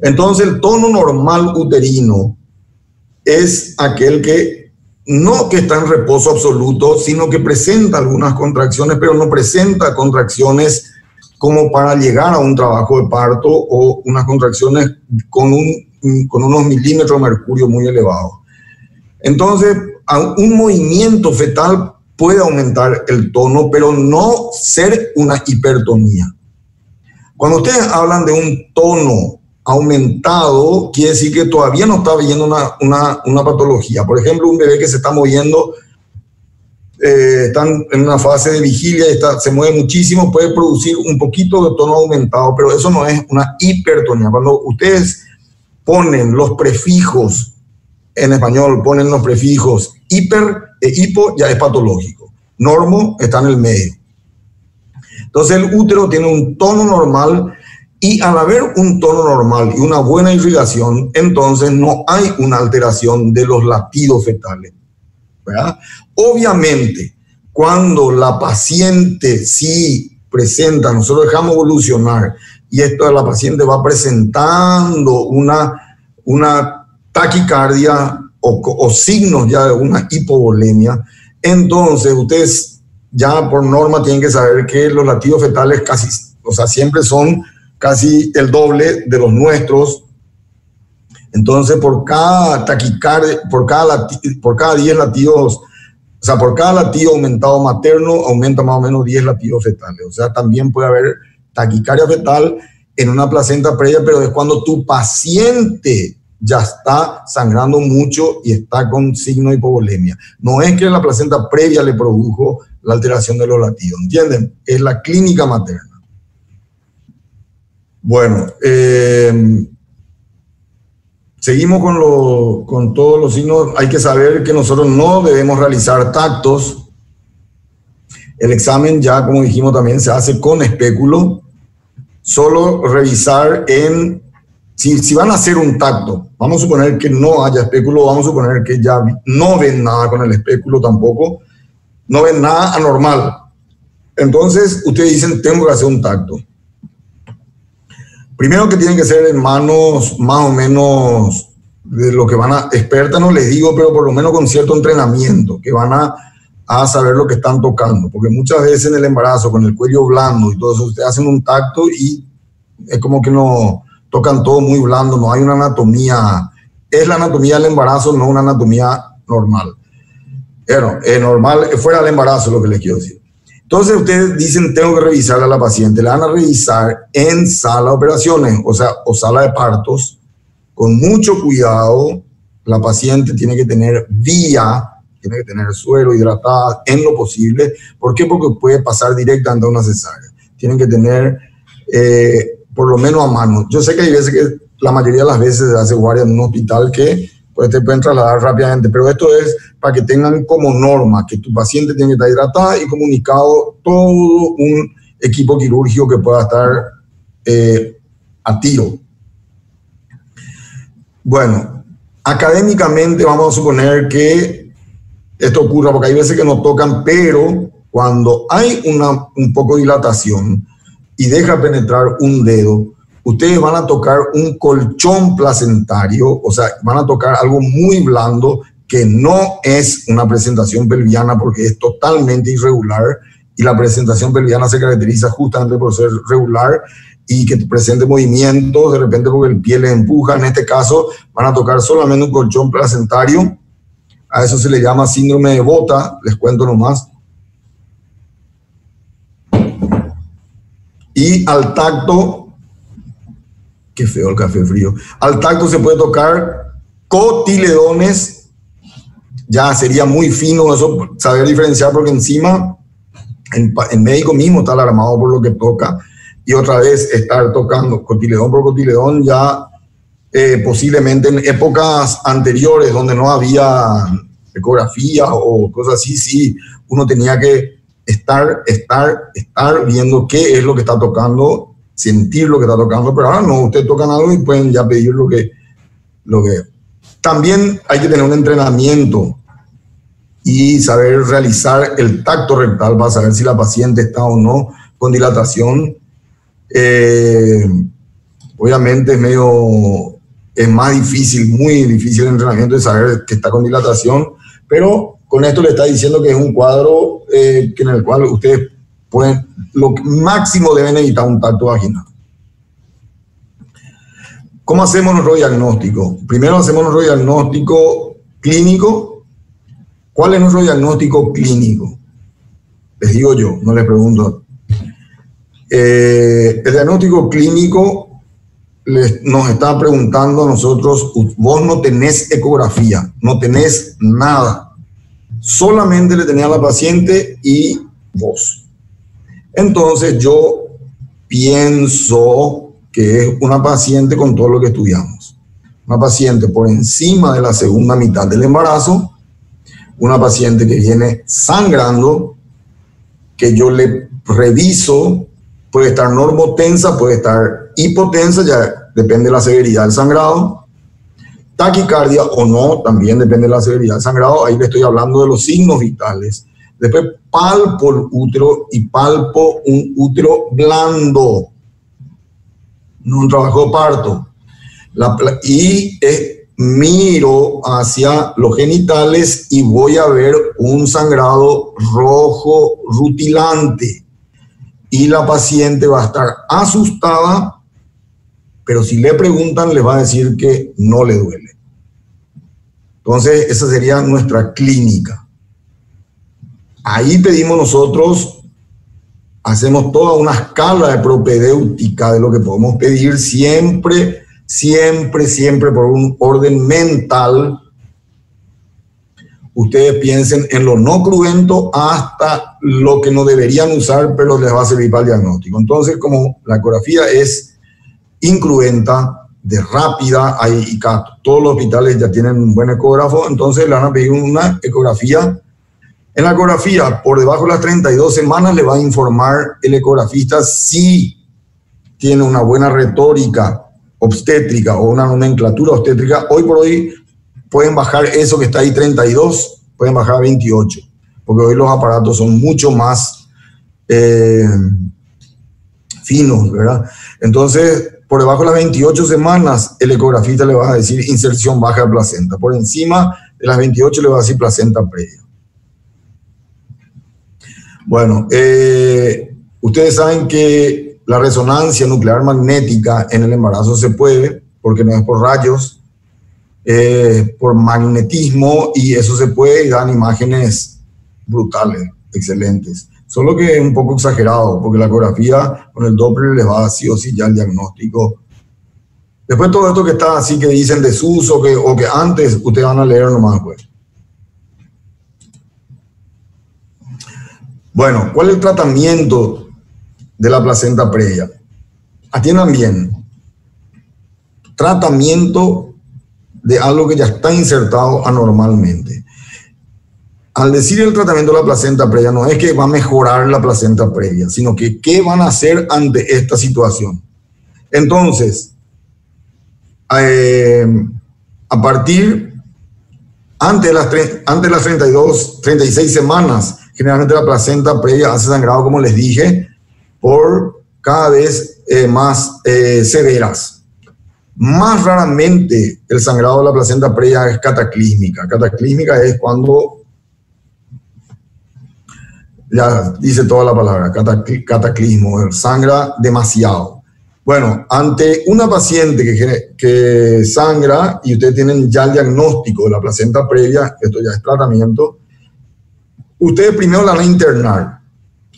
S2: Entonces el tono normal uterino es aquel que no que está en reposo absoluto, sino que presenta algunas contracciones, pero no presenta contracciones como para llegar a un trabajo de parto o unas contracciones con unos milímetros de mercurio muy elevados. Entonces, un movimiento fetal puede aumentar el tono, pero no ser una hipertonía. Cuando ustedes hablan de un tono aumentado, quiere decir que todavía no está viendo una patología. Por ejemplo, un bebé que se está moviendo, están en una fase de vigilia y se mueve muchísimo, puede producir un poquito de tono aumentado, pero eso no es una hipertonía. Cuando ustedes ponen los prefijos, en español ponen los prefijos hiper e hipo, ya es patológico. Normo está en el medio. Entonces el útero tiene un tono normal y al haber un tono normal y una buena irrigación, entonces no hay una alteración de los latidos fetales, ¿verdad? Obviamente, cuando la paciente sí presenta, nosotros dejamos evolucionar y esto la paciente va presentando una taquicardia o signos ya de una hipovolemia, entonces ustedes ya por norma tienen que saber que los latidos fetales siempre son casi el doble de los nuestros. Entonces por cada taquicardia, por cada 10 latidos, o sea, por cada latido aumentado materno, aumenta más o menos 10 latidos fetales. O sea, también puede haber taquicardia fetal en una placenta previa, pero es cuando tu paciente ya está sangrando mucho y está con signo de hipovolemia. No es que la placenta previa le produjo la alteración de los latidos, ¿entienden? Es la clínica materna. Bueno, seguimos con todos los signos. Hay que saber que nosotros no debemos realizar tactos. El examen ya, como dijimos, también se hace con espéculo. Solo revisar si van a hacer un tacto, vamos a suponer que no haya espéculo, vamos a suponer que ya no ven nada con el espéculo tampoco, no ven nada anormal. Entonces, ustedes dicen, tengo que hacer un tacto. Primero que tienen que ser en manos más o menos de lo que van a, expertas no les digo, pero por lo menos con cierto entrenamiento, que van a saber lo que están tocando, porque muchas veces en el embarazo, con el cuello blando y todo eso, ustedes hacen un tacto y es como que no tocan todo muy blando, no hay una anatomía, es la anatomía del embarazo, no una anatomía normal. Bueno, normal, fuera del embarazo lo que les quiero decir. Entonces ustedes dicen, tengo que revisar a la paciente, la van a revisar en sala de operaciones, o sala de partos, con mucho cuidado. La paciente tiene que tener tiene que tener suero hidratada en lo posible. ¿Por qué? Porque puede pasar directamente a una cesárea. Tienen que tener por lo menos a mano. Yo sé que hay veces que la mayoría de las veces se hace guardia en un hospital que pues te pueden trasladar rápidamente, pero esto es para que tengan como norma que tu paciente tiene que estar hidratada y comunicado todo un equipo quirúrgico que pueda estar a tiro. Bueno, académicamente vamos a suponer que esto ocurra porque hay veces que no tocan, pero cuando hay un poco de dilatación y deja penetrar un dedo, ustedes van a tocar un colchón placentario, o sea, van a tocar algo muy blando que no es una presentación pelviana porque es totalmente irregular y la presentación pelviana se caracteriza justamente por ser regular y que presente movimientos de repente porque el pie le empuja. En este caso van a tocar solamente un colchón placentario, a eso se le llama síndrome de Bota, les cuento nomás. Y al tacto, qué feo el café frío, al tacto se puede tocar cotiledones, ya sería muy fino eso, saber diferenciar porque encima el médico mismo está alarmado por lo que toca y otra vez estar tocando cotiledón por cotiledón ya posiblemente en épocas anteriores donde no había ecografías o cosas así, sí, uno tenía que estar viendo qué es lo que está tocando, sentir lo que está tocando, pero ahora no, ustedes tocan algo y pueden ya pedir lo que. También hay que tener un entrenamiento y saber realizar el tacto rectal para saber si la paciente está o no con dilatación. Obviamente es más difícil, muy difícil el entrenamiento de saber que está con dilatación, pero con esto le está diciendo que es un cuadro en el cual ustedes pueden, lo máximo deben evitar un tacto vaginal. ¿Cómo hacemos nuestro diagnóstico? Primero hacemos nuestro diagnóstico clínico. ¿Cuál es nuestro diagnóstico clínico? Les digo yo, no les pregunto. El diagnóstico clínico nos está preguntando a nosotros, vos no tenés ecografía, no tenés nada. Solamente le tenés a la paciente y vos. Entonces yo pienso que es una paciente con todo lo que estudiamos. Una paciente por encima de la segunda mitad del embarazo, una paciente que viene sangrando, que yo le reviso, puede estar normotensa, puede estar hipotensa, ya depende de la severidad del sangrado, taquicardia o no, también depende de la severidad del sangrado, ahí le estoy hablando de los signos vitales. Después palpo el útero y palpo un útero blando, no un trabajo de parto. Miro hacia los genitales y voy a ver un sangrado rojo rutilante. Y la paciente va a estar asustada, pero si le preguntan, les va a decir que no le duele. Entonces, esa sería nuestra clínica. Ahí pedimos nosotros, hacemos toda una escala de propedéutica de lo que podemos pedir, siempre por un orden mental. Ustedes piensen en lo no cruento hasta lo que no deberían usar, pero les va a servir para el diagnóstico. Entonces, como la ecografía es incruenta, de rápida, todos los hospitales ya tienen un buen ecógrafo, entonces le van a pedir una ecografía. En la ecografía, por debajo de las 32 semanas, le va a informar el ecografista si tiene una buena retórica obstétrica o una nomenclatura obstétrica. Hoy por hoy pueden bajar eso que está ahí 32, pueden bajar a 28, porque hoy los aparatos son mucho más finos, ¿verdad? Entonces, por debajo de las 28 semanas, el ecografista le va a decir inserción baja de placenta. Por encima de las 28 le va a decir placenta previa. Bueno, ustedes saben que la resonancia nuclear magnética en el embarazo se puede, porque no es por rayos, por magnetismo, y eso se puede y dan imágenes brutales, excelentes. Solo que es un poco exagerado, porque la ecografía con el Doppler les va a dar sí o sí ya el diagnóstico. Después todo esto que está así que dicen desuso o que antes, ustedes van a leer nomás después. Bueno, ¿cuál es el tratamiento de la placenta previa? Atiendan bien. Tratamiento de algo que ya está insertado anormalmente. Al decir el tratamiento de la placenta previa, no es que va a mejorar la placenta previa, sino que qué van a hacer ante esta situación. Entonces, a partir, antes de las 36 semanas, generalmente la placenta previa hace sangrado, como les dije, por cada vez más severas. Más raramente el sangrado de la placenta previa es cataclísmica. Cataclísmica es cuando, ya dice toda la palabra, cataclismo, sangra demasiado. Bueno, ante una paciente que sangra y ustedes tienen ya el diagnóstico de la placenta previa, esto ya es tratamiento, ustedes primero la van a internar.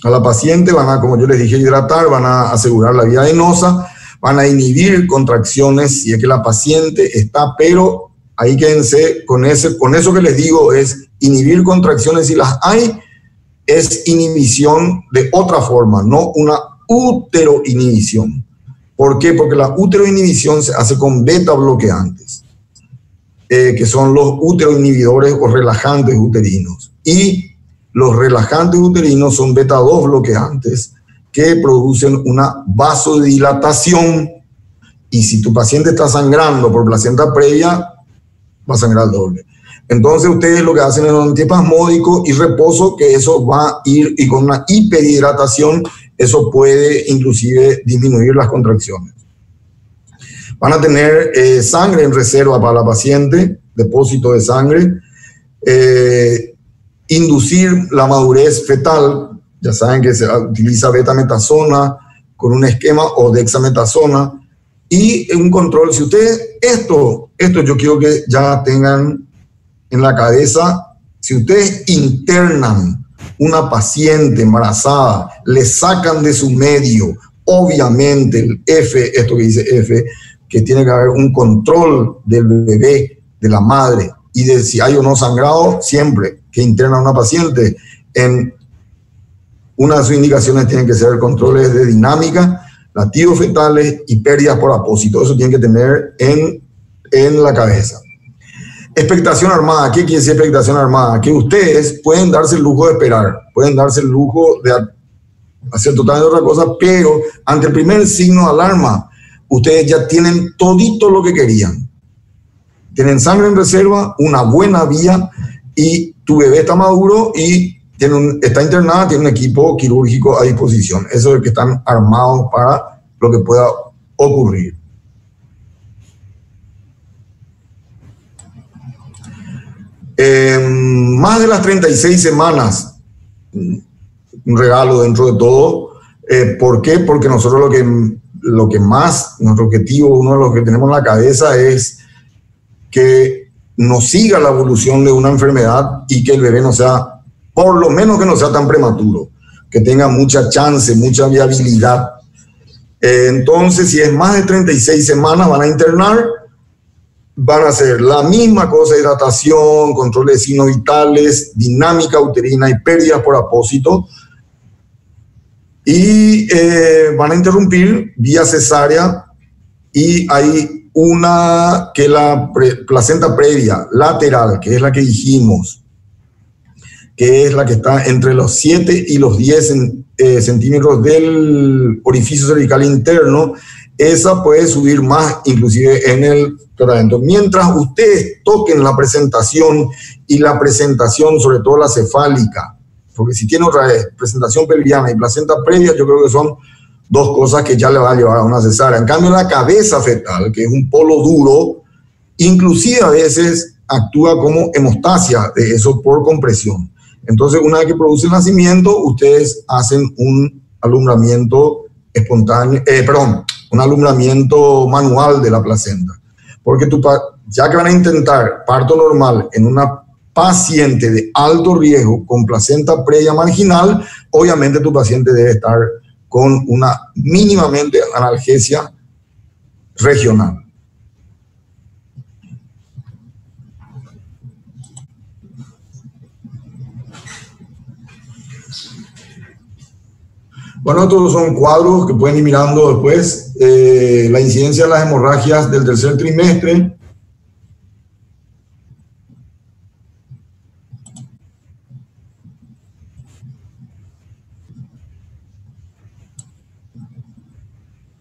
S2: A la paciente van a, como yo les dije, hidratar, van a asegurar la vía venosa, van a inhibir contracciones si es que la paciente está, pero ahí quédense con eso que les digo, es inhibir contracciones si las hay, es inhibición de otra forma, no una uteroinhibición. ¿Por qué? Porque la uteroinhibición se hace con beta bloqueantes. que son los uteroinhibidores o relajantes uterinos. Y los relajantes uterinos son beta-2 bloqueantes que producen una vasodilatación, y si tu paciente está sangrando por placenta previa, va a sangrar doble. Entonces ustedes lo que hacen es un antiespasmódico y reposo, que eso va a ir, y con una hiperhidratación eso puede inclusive disminuir las contracciones. Van a tener sangre en reserva para la paciente, depósito de sangre, inducir la madurez fetal. Ya saben que se utiliza betametasona con un esquema o dexametasona, y un control. Si ustedes, esto yo quiero que ya tengan en la cabeza, si ustedes internan una paciente embarazada, le sacan de su medio, obviamente el F, esto que dice F, que tiene que haber un control del bebé, de la madre, y de si hay o no sangrado, siempre que interna una paciente, en una de sus indicaciones tienen que ser controles de dinámica, latidos fetales y pérdidas por apósito. Eso tienen que tener en la cabeza. Expectación armada. ¿Qué quiere decir expectación armada? Que ustedes pueden darse el lujo de esperar, pueden darse el lujo de hacer totalmente otra cosa, pero ante el primer signo de alarma, ustedes ya tienen todito lo que querían. Tienen sangre en reserva, una buena vía, y tu bebé está maduro y está internada, tiene un equipo quirúrgico a disposición. Eso es el que están armados para lo que pueda ocurrir. Más de las 36 semanas, un regalo dentro de todo. ¿Por qué? Porque nosotros lo que más, nuestro objetivo, uno de los que tenemos en la cabeza es que nos siga la evolución de una enfermedad y que el bebé no sea, por lo menos que no sea tan prematuro, que tenga mucha chance, mucha viabilidad. Entonces, si es más de 36 semanas, van a internar, van a hacer la misma cosa: hidratación, control de signos vitales, dinámica uterina y pérdidas por apósito. Y van a interrumpir vía cesárea, y hay una que la placenta previa lateral, que es la que dijimos, que es la que está entre los 7 y los 10 centímetros del orificio cervical interno. Esa puede subir más inclusive en el tratamiento. Mientras ustedes toquen la presentación, y la presentación sobre todo la cefálica, porque si tiene otra vez presentación pelviana y placenta previa, yo creo que son dos cosas que ya le va a llevar a una cesárea. En cambio, la cabeza fetal, que es un polo duro, inclusive a veces actúa como hemostasia de eso por compresión. Entonces, una vez que produce el nacimiento, ustedes hacen un alumbramiento espontáneo, un alumbramiento manual de la placenta. Porque ya que van a intentar parto normal en una paciente de alto riesgo con placenta previa marginal, obviamente tu paciente debe estar con una mínimamente analgesia regional. Bueno, estos son cuadros que pueden ir mirando después. La incidencia de las hemorragias del tercer trimestre.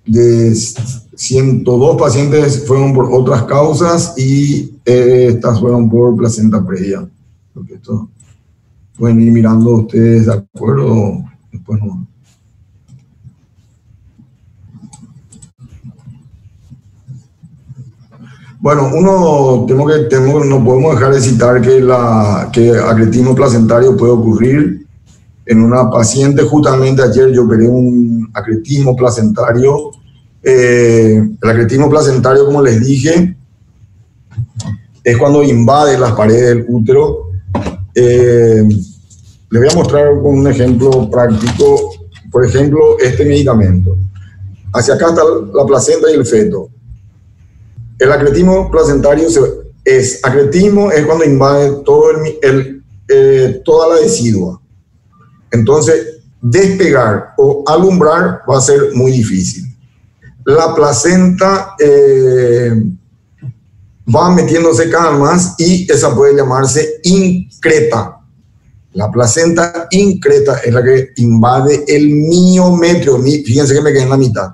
S2: De 102 pacientes fueron por otras causas, y estas fueron por placenta previa. Porque esto pueden ir mirando ustedes de acuerdo. Después no. Bueno, no podemos dejar de citar que acretismo placentario puede ocurrir en una paciente. Justamente ayer yo operé un acretismo placentario. El acretismo placentario, como les dije, es cuando invade las paredes del útero. Les voy a mostrar con un ejemplo práctico. Por ejemplo, este medicamento. Hacia acá está la placenta y el feto. El acretismo placentario acretismo es cuando invade toda la decidua. Entonces, despegar o alumbrar va a ser muy difícil. La placenta va metiéndose cada vez más y esa puede llamarse increta. La placenta increta es la que invade el miometrio. Fíjense que me quedé en la mitad.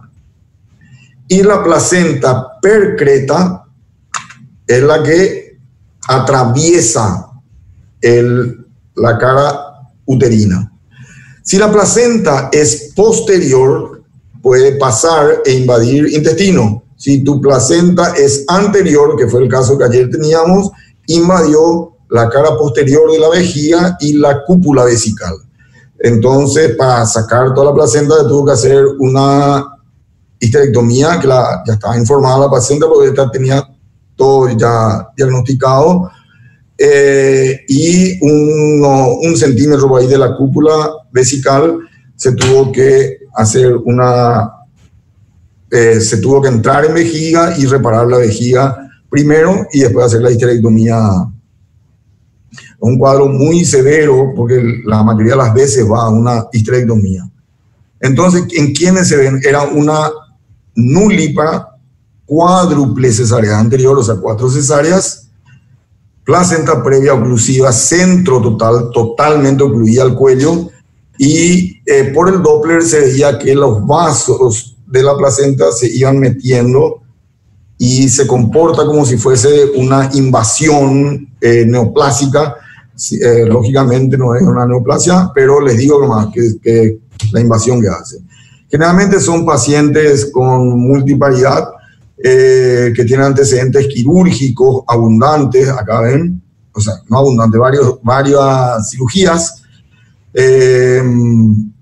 S2: Y la placenta percreta es la que atraviesa la cara uterina. Si la placenta es posterior, puede pasar e invadir intestino. Si tu placenta es anterior, que fue el caso que ayer teníamos, invadió la cara posterior de la vejiga y la cúpula vesical. Entonces, para sacar toda la placenta, tuvo que hacer una histerectomía, que ya estaba informada la paciente porque ya tenía todo ya diagnosticado, y un centímetro por ahí de la cúpula vesical se tuvo que hacer se tuvo que entrar en vejiga y reparar la vejiga primero y después hacer la histerectomía. Un cuadro muy severo porque la mayoría de las veces va a una histerectomía. Entonces, ¿en quiénes se ven? Era una núlipara cuádruple cesárea anterior, o sea, 4 cesáreas, placenta previa oclusiva, centro total, totalmente ocluida al cuello, y por el Doppler se veía que los vasos de la placenta se iban metiendo y se comporta como si fuese una invasión neoplásica. Lógicamente no es una neoplasia, pero les digo nomás que la invasión que hace. Generalmente son pacientes con multiparidad, que tienen antecedentes quirúrgicos abundantes, acá ven, o sea, no abundantes, varias cirugías,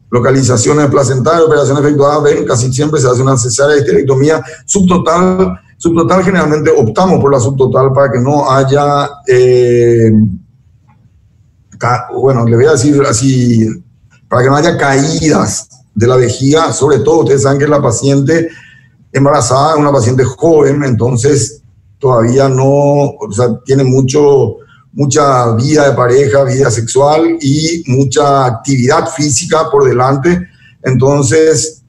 S2: localizaciones placentarias, operaciones efectuadas, ven, casi siempre se hace una cesárea de histerectomía subtotal. Subtotal, generalmente optamos por la subtotal para que no haya, bueno, le voy a decir así, para que no haya caídas de la vejiga, sobre todo ustedes saben que la paciente embarazada es una paciente joven, entonces todavía no, o sea, tiene mucha vida de pareja, vida sexual y mucha actividad física por delante, entonces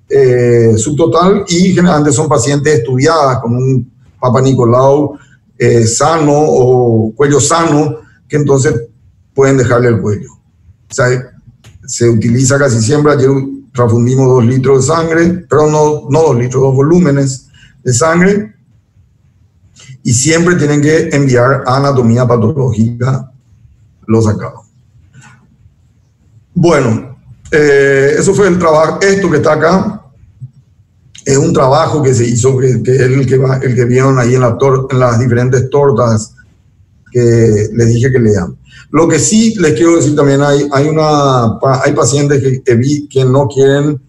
S2: subtotal, y generalmente son pacientes estudiadas con un Papa Nicolau sano o cuello sano, que entonces pueden dejarle el cuello. O sea, se utiliza casi siempre, ayer transfundimos 2 litros de sangre, pero no 2 litros, 2 volúmenes de sangre, y siempre tienen que enviar a anatomía patológica los sacados. Bueno, eso fue el trabajo. Esto que está acá es un trabajo que se hizo, que es el que vieron ahí en las diferentes tortas que les dije que lean. Lo que sí les quiero decir también, hay pacientes que no quieren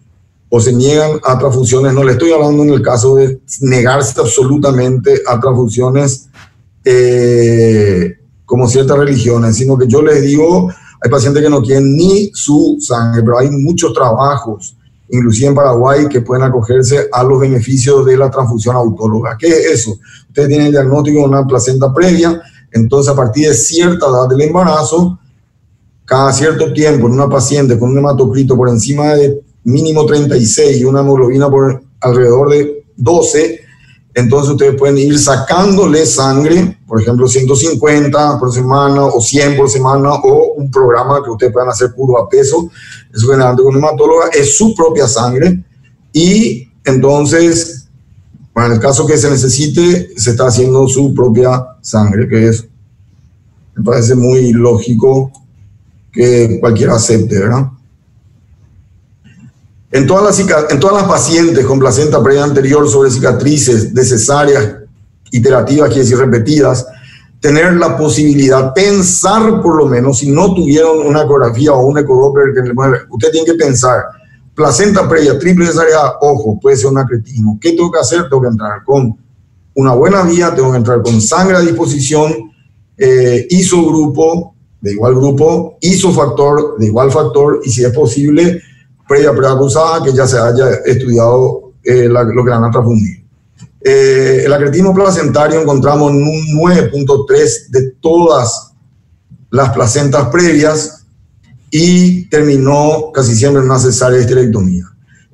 S2: o se niegan a transfusiones. No le estoy hablando en el caso de negarse absolutamente a transfusiones como ciertas religiones, sino que yo les digo, hay pacientes que no quieren ni su sangre, pero hay muchos trabajos, inclusive en Paraguay, que pueden acogerse a los beneficios de la transfusión autóloga. ¿Qué es eso? Ustedes tienen el diagnóstico de una placenta previa, entonces a partir de cierta edad del embarazo, cada cierto tiempo en una paciente con un hematocrito por encima de mínimo 36 y una hemoglobina por alrededor de 12, entonces ustedes pueden ir sacándole sangre, por ejemplo 150 por semana o 100 por semana, o un programa que ustedes puedan hacer puro a peso. Eso generalmente con una hematóloga es su propia sangre, y entonces para el caso que se necesite se está haciendo su propia sangre, que es, me parece muy lógico que cualquiera acepte, ¿verdad? En todas las pacientes con placenta previa anterior sobre cicatrices de cesáreas iterativas, quiere decir repetidas, tener la posibilidad, pensar por lo menos, si no tuvieron una ecografía o un ecodoppler que le mueve, usted tiene que pensar, placenta previa, triple cesárea, ojo, puede ser un acretismo. ¿Qué tengo que hacer? Tengo que entrar con una buena vía, tengo que entrar con sangre a disposición, isogrupo de igual grupo, isofactor de igual factor, y si es posible, previa prueba cruzada, que ya se haya estudiado lo que van a transfundir. El acretismo placentario encontramos en un 9.3 de todas las placentas previas y terminó casi siempre en una cesárea de histerectomía.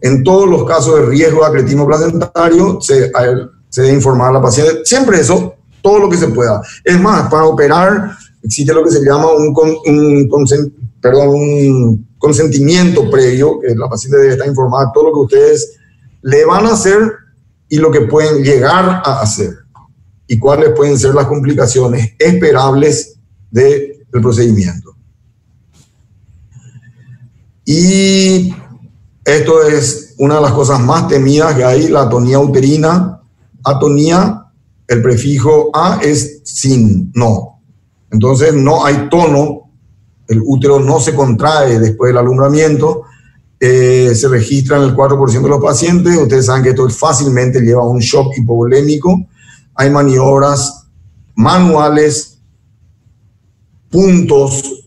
S2: En todos los casos de riesgo de acretismo placentario se debe informar a la paciente. Siempre eso, todo lo que se pueda. Es más, para operar existe lo que se llama un consentimiento previo, que la paciente debe estar informada de todo lo que ustedes le van a hacer y lo que pueden llegar a hacer y cuáles pueden ser las complicaciones esperables del procedimiento. Y esto es una de las cosas más temidas que hay, la atonía uterina. Atonía, el prefijo A es sin, no. Entonces no hay tono, el útero no se contrae después del alumbramiento, se registra en el 4% de los pacientes. Ustedes saben que esto fácilmente lleva a un shock hipovolémico. Hay maniobras manuales, puntos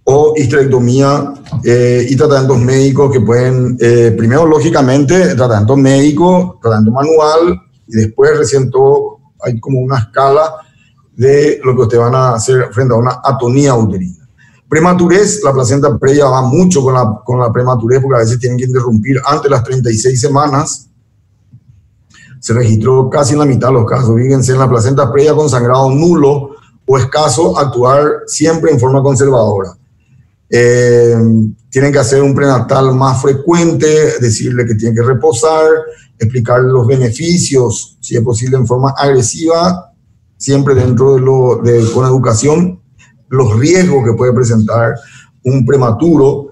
S2: o histerectomía y tratamientos médicos que pueden, primero lógicamente tratamiento médico, tratamiento manual y después recién todo, hay como una escala de lo que ustedes van a hacer frente a una atonía uterina. Prematurez, la placenta previa va mucho con la prematurez porque a veces tienen que interrumpir antes de las 36 semanas. Se registró casi en la mitad de los casos. Fíjense, en la placenta previa con sangrado nulo o escaso, actuar siempre en forma conservadora. Tienen que hacer un prenatal más frecuente, decirle que tiene que reposar, explicarle los beneficios, si es posible en forma agresiva, siempre dentro con educación, los riesgos que puede presentar un prematuro.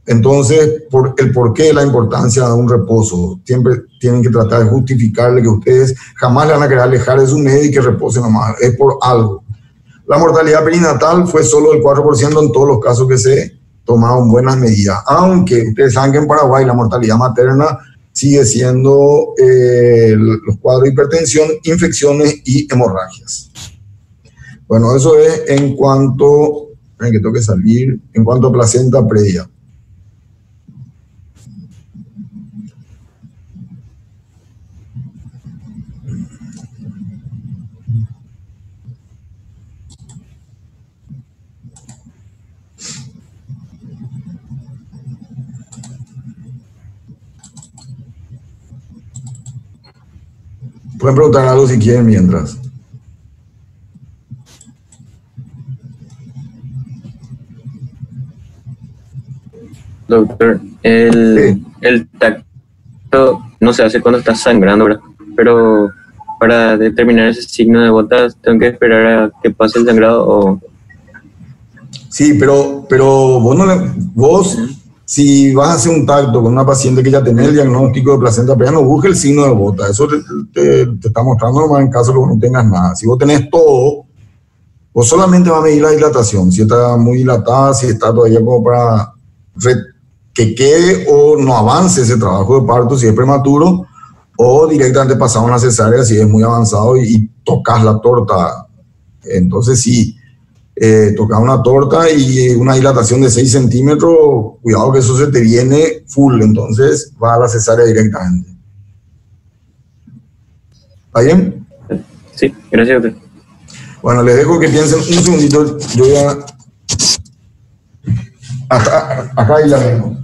S2: Entonces, el porqué de la importancia de un reposo. Siempre tienen que tratar de justificarle que ustedes jamás le van a querer alejar de su medio y que reposen nomás. Es por algo. La mortalidad perinatal fue solo del 4% en todos los casos que se tomaron buenas medidas. Aunque ustedes saben que en Paraguay la mortalidad materna sigue siendo los cuadros de hipertensión, infecciones y hemorragias. Bueno, eso es en cuanto, que tengo que salir, en cuanto a placenta previa. Pueden preguntar algo si quieren mientras.
S1: Doctor, el tacto no se hace cuando está sangrando, ¿verdad? Pero para determinar ese signo de botas, ¿tengo que esperar a que pase el sangrado o...?
S2: Sí, pero vos si vas a hacer un tacto con una paciente que ya tiene el diagnóstico de placenta previa, no busques el signo de bota. Eso te está mostrando nomás en caso de que no tengas nada. Si vos tenés todo, vos solamente vas a medir la dilatación. Si está muy dilatada, si está todavía como para que quede o no avance ese trabajo de parto, si es prematuro, o directamente pasar a una cesárea si es muy avanzado y tocas la torta. Entonces sí, tocas una torta y una dilatación de 6 centímetros, cuidado que eso se te viene full, entonces va a la cesárea directamente. ¿Está bien?
S1: Sí, gracias, doctor.
S2: Bueno, les dejo que piensen un segundito, yo ya... Acá y la vengo.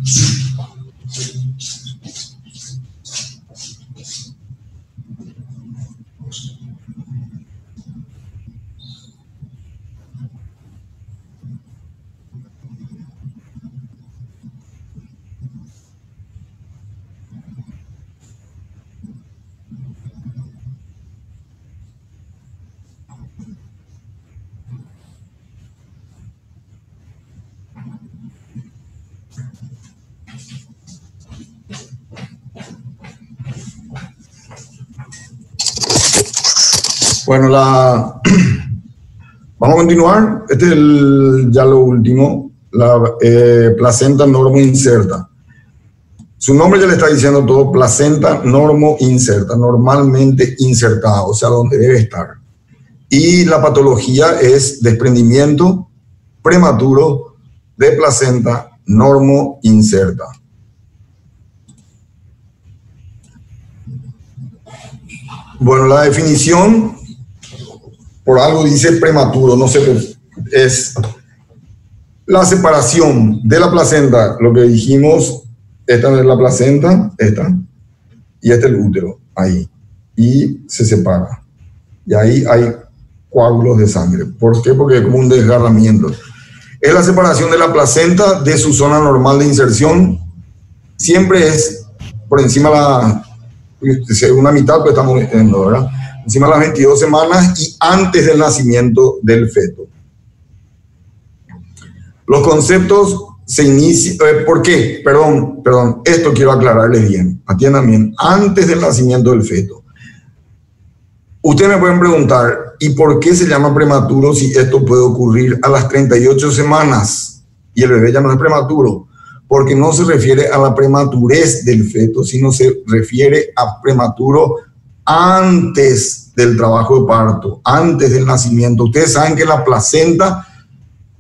S2: Bueno, vamos a continuar. Este es ya lo último, la placenta normoinserta. Su nombre ya le está diciendo todo, placenta normoinserta, normalmente insertada, o sea, donde debe estar. Y la patología es desprendimiento prematuro de placenta normoinserta. Bueno, la definición, por algo dice prematuro, no sé, es la separación de la placenta, lo que dijimos, esta es la placenta, esta, y este es el útero, ahí. y se separa. Y ahí hay coágulos de sangre. ¿Por qué? Porque es como un desgarramiento. Es la separación de la placenta de su zona normal de inserción. Siempre es por encima de una mitad, pues estamos viendo, ¿verdad? Encima de las 22 semanas y antes del nacimiento del feto. Los conceptos se inician. ¿Por qué? Perdón, esto quiero aclararles bien. Atiendan bien. Antes del nacimiento del feto. Ustedes me pueden preguntar, ¿y por qué se llama prematuro si esto puede ocurrir a las 38 semanas y el bebé ya no es prematuro? Porque no se refiere a la prematurez del feto, sino se refiere a prematuro antes del trabajo de parto, antes del nacimiento. Ustedes saben que la placenta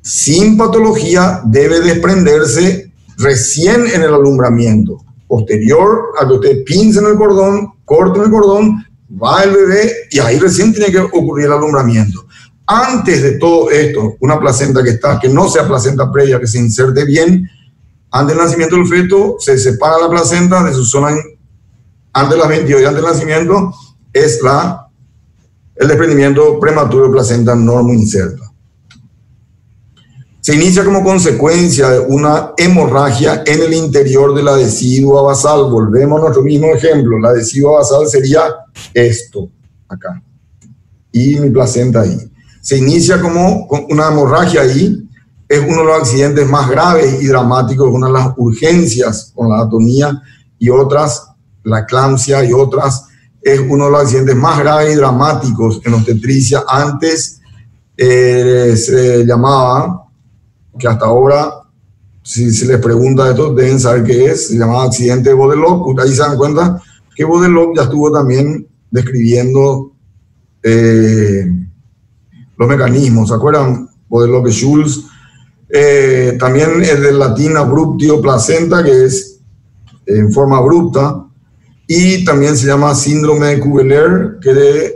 S2: sin patología debe desprenderse recién en el alumbramiento. Posterior a que ustedes pincen el cordón, corten el cordón, va el bebé y ahí recién tiene que ocurrir el alumbramiento. Antes de todo esto, una placenta que no sea placenta previa, que se inserte bien, antes del nacimiento del feto, se separa la placenta de su zona, antes de las 22 y antes del nacimiento, es el desprendimiento prematuro de placenta normoinserta. Se inicia como consecuencia de una hemorragia en el interior de la decidua basal. Volvemos a nuestro mismo ejemplo. La decidua basal sería esto, acá. Y mi placenta ahí. Se inicia como una hemorragia ahí. Es uno de los accidentes más graves y dramáticos, una de las urgencias con la atonía y otras, la eclampsia y otras. Es uno de los accidentes más graves y dramáticos en obstetricia. Antes se llamaba, que hasta ahora, si se les pregunta esto, deben saber qué es, se llamaba accidente de Bodelock. Ahí se dan cuenta que Bodelock ya estuvo también describiendo los mecanismos, ¿se acuerdan? Bodelock y Schulz. También es del latín abruptio placenta, que es en forma abrupta, y también se llama síndrome de Kugeler, que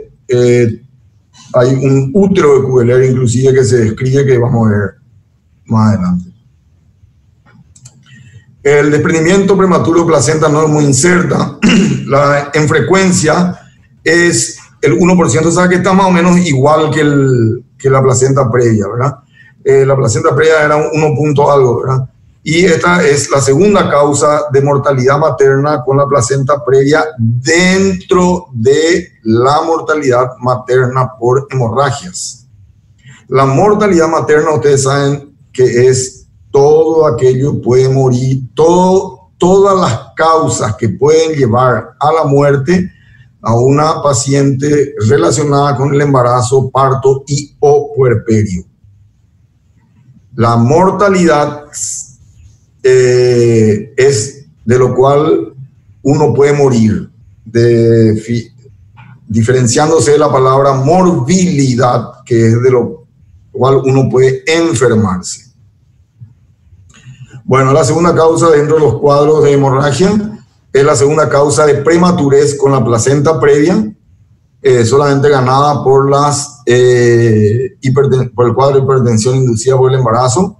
S2: hay un útero de Kugeler inclusive que se describe, que vamos a ver más adelante. El desprendimiento prematuro de placenta normoinserta, en frecuencia es el 1%, o sea que está más o menos igual que la placenta previa, ¿verdad? La placenta previa era 1 punto algo, ¿verdad? Y esta es la segunda causa de mortalidad materna con la placenta previa dentro de la mortalidad materna por hemorragias. La mortalidad materna, ustedes saben que es todo aquello puede morir, todas las causas que pueden llevar a la muerte a una paciente relacionada con el embarazo, parto y o puerperio. La mortalidad es de lo cual uno puede morir, diferenciándose de la palabra morbilidad, que es de lo cual uno puede enfermarse. Bueno, la segunda causa dentro de los cuadros de hemorragia es la segunda causa de prematurez con la placenta previa, solamente ganada por por el cuadro de hipertensión inducida por el embarazo,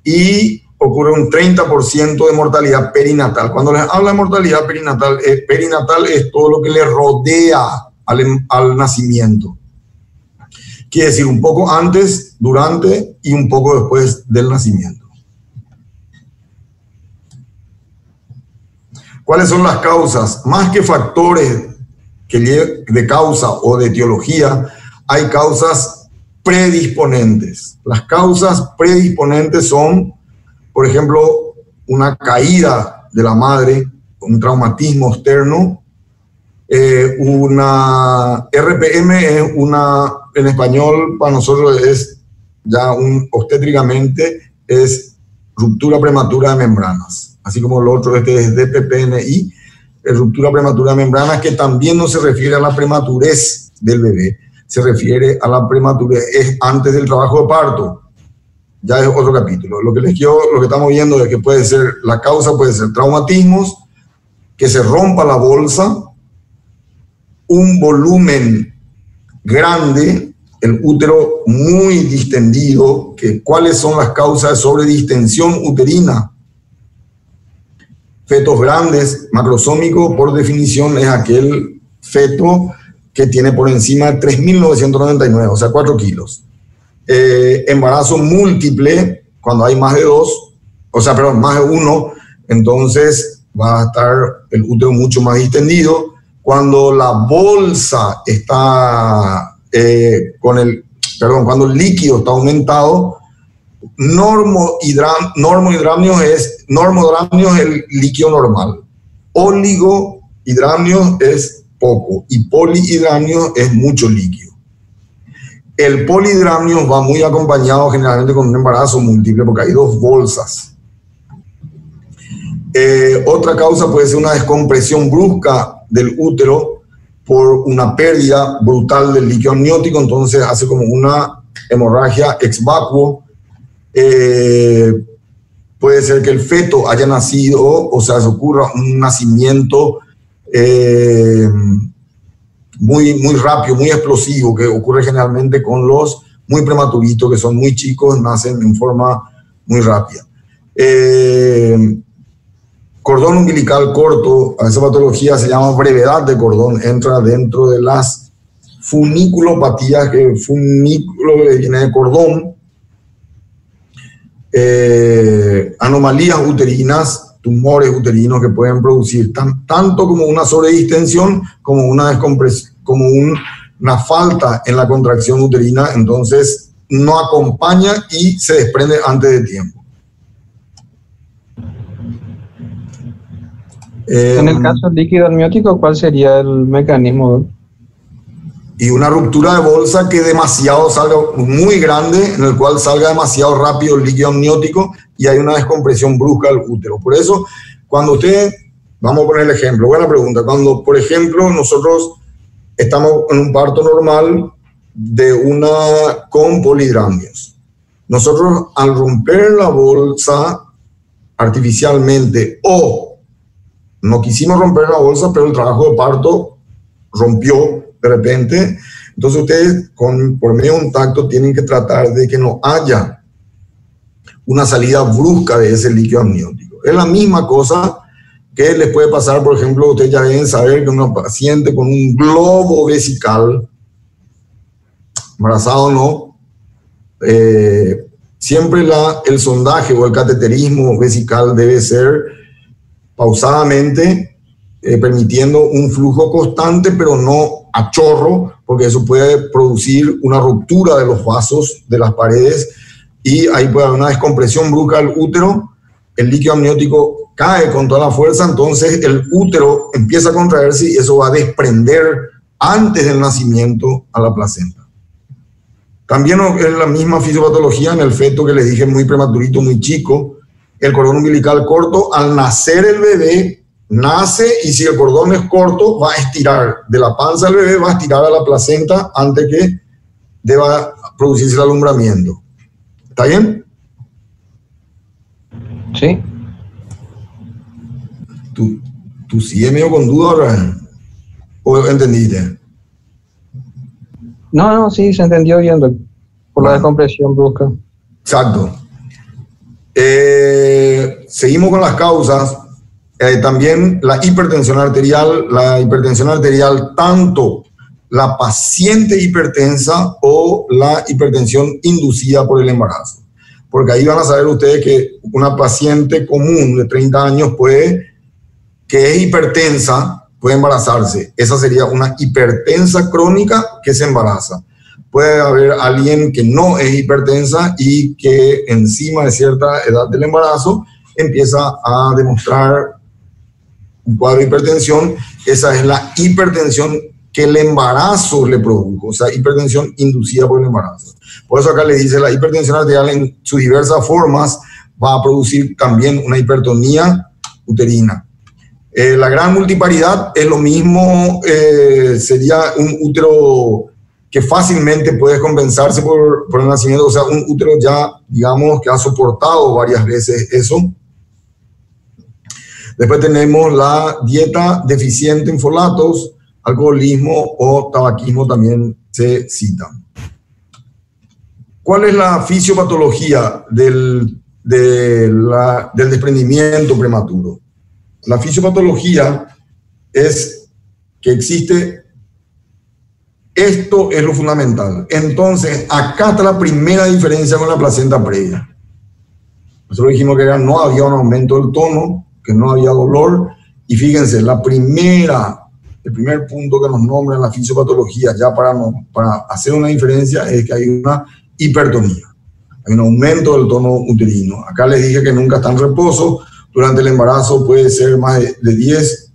S2: y ocurre un 30% de mortalidad perinatal. Cuando les habla de mortalidad perinatal es todo lo que le rodea al nacimiento. Quiere decir un poco antes, durante y un poco después del nacimiento. ¿Cuáles son las causas? Más que factores de causa o de etiología, hay causas predisponentes. Las causas predisponentes son, por ejemplo, una caída de la madre, un traumatismo externo, una RPM es en español para nosotros es ya obstétricamente es ruptura prematura de membranas, así como lo otro es DPPNI, ruptura prematura de membranas, que también no se refiere a la prematurez del bebé, se refiere a la prematurez antes del trabajo de parto. Ya es otro capítulo. Lo que estamos viendo es que la causa puede ser traumatismos, que se rompa la bolsa, un volumen grande, el útero muy distendido. ¿Cuáles son las causas de sobredistensión uterina? Fetos grandes, macrosómico por definición es aquel feto que tiene por encima de 3.999, o sea, 4 kilos. Embarazo múltiple, cuando hay más de 2, o sea, perdón, más de 1, entonces va a estar el útero mucho más distendido. Cuando la bolsa está cuando el líquido está aumentado, normodramnio es el líquido normal. Oligohidramnio es poco y polihidramnio es mucho líquido. El polihidramnio va muy acompañado generalmente con un embarazo múltiple porque hay 2 bolsas. Otra causa puede ser una descompresión brusca del útero por una pérdida brutal del líquido amniótico, entonces hace como una hemorragia ex vacuo. Puede ser que el feto haya nacido, o sea, se ocurra un nacimiento muy rápido, muy explosivo, que ocurre generalmente con los muy prematuritos, que son muy chicos, nacen en forma muy rápida. Cordón umbilical corto, a esa patología se llama brevedad de cordón, entra dentro de las funiculopatías, que el funículo viene de cordón. Anomalías uterinas, tumores uterinos que pueden producir tanto como una sobredistensión como una descompresión, como una falta en la contracción uterina, entonces no acompaña y se desprende antes de tiempo.
S6: En el caso del líquido amniótico, ¿cuál sería el mecanismo?
S2: Y una ruptura de bolsa que demasiado salga, muy grande, en el cual salga demasiado rápido el líquido amniótico y hay una descompresión brusca del útero. Por eso, cuando usted, vamos a poner el ejemplo, buena pregunta, cuando por ejemplo nosotros estamos en un parto normal con polihidramnios, nosotros al romper la bolsa artificialmente o no quisimos romper la bolsa, pero el trabajo de parto rompió de repente. Entonces ustedes por medio de un tacto tienen que tratar de que no haya una salida brusca de ese líquido amniótico. Es la misma cosa que les puede pasar, por ejemplo, ustedes ya deben saber que una paciente con un globo vesical, embarazado o no, siempre el sondaje o el cateterismo vesical debe ser pausadamente, permitiendo un flujo constante, pero no a chorro, porque eso puede producir una ruptura de los vasos de las paredes y ahí puede haber una descompresión brusca del útero, el líquido amniótico cae con toda la fuerza, entonces el útero empieza a contraerse y eso va a desprender antes del nacimiento a la placenta. También es la misma fisiopatología en el feto que les dije, muy prematurito, muy chico. El cordón umbilical corto, al nacer el bebé, nace y si el cordón es corto, va a estirar de la panza del bebé, va a estirar a la placenta antes que deba producirse el alumbramiento. ¿Está bien?
S6: Sí.
S2: ¿Tú sigues medio con duda ahora? ¿O entendiste?
S6: No, sí, se entendió bien, por la descompresión brusca.
S2: Exacto. Seguimos con las causas. También la hipertensión arterial, tanto la paciente hipertensa o la hipertensión inducida por el embarazo. Porque ahí van a saber ustedes que una paciente común de 30 años que es hipertensa, puede embarazarse. Esa sería una hipertensa crónica que se embaraza. Puede haber alguien que no es hipertensa y que encima de cierta edad del embarazo empieza a demostrar un cuadro de hipertensión. Esa es la hipertensión que el embarazo le produjo, o sea, hipertensión inducida por el embarazo. Por eso acá le dice la hipertensión arterial en sus diversas formas va a producir también una hipertonía uterina. La gran multiparidad es lo mismo, sería un útero que fácilmente puede compensarse por el nacimiento, o sea, un útero ya, digamos, que ha soportado varias veces eso. Después tenemos la dieta deficiente en folatos, alcoholismo o tabaquismo también se citan. ¿Cuál es la fisiopatología del desprendimiento prematuro? La fisiopatología es que existe Esto es lo fundamental. Entonces, acá está la primera diferencia con la placenta previa. Nosotros dijimos que no había un aumento del tono, que no había dolor, y fíjense, el primer punto que nos nombra en la fisiopatología, ya para hacer una diferencia, es que hay una hipertonía, hay un aumento del tono uterino. Acá les dije que nunca está en reposo, durante el embarazo puede ser más de 10,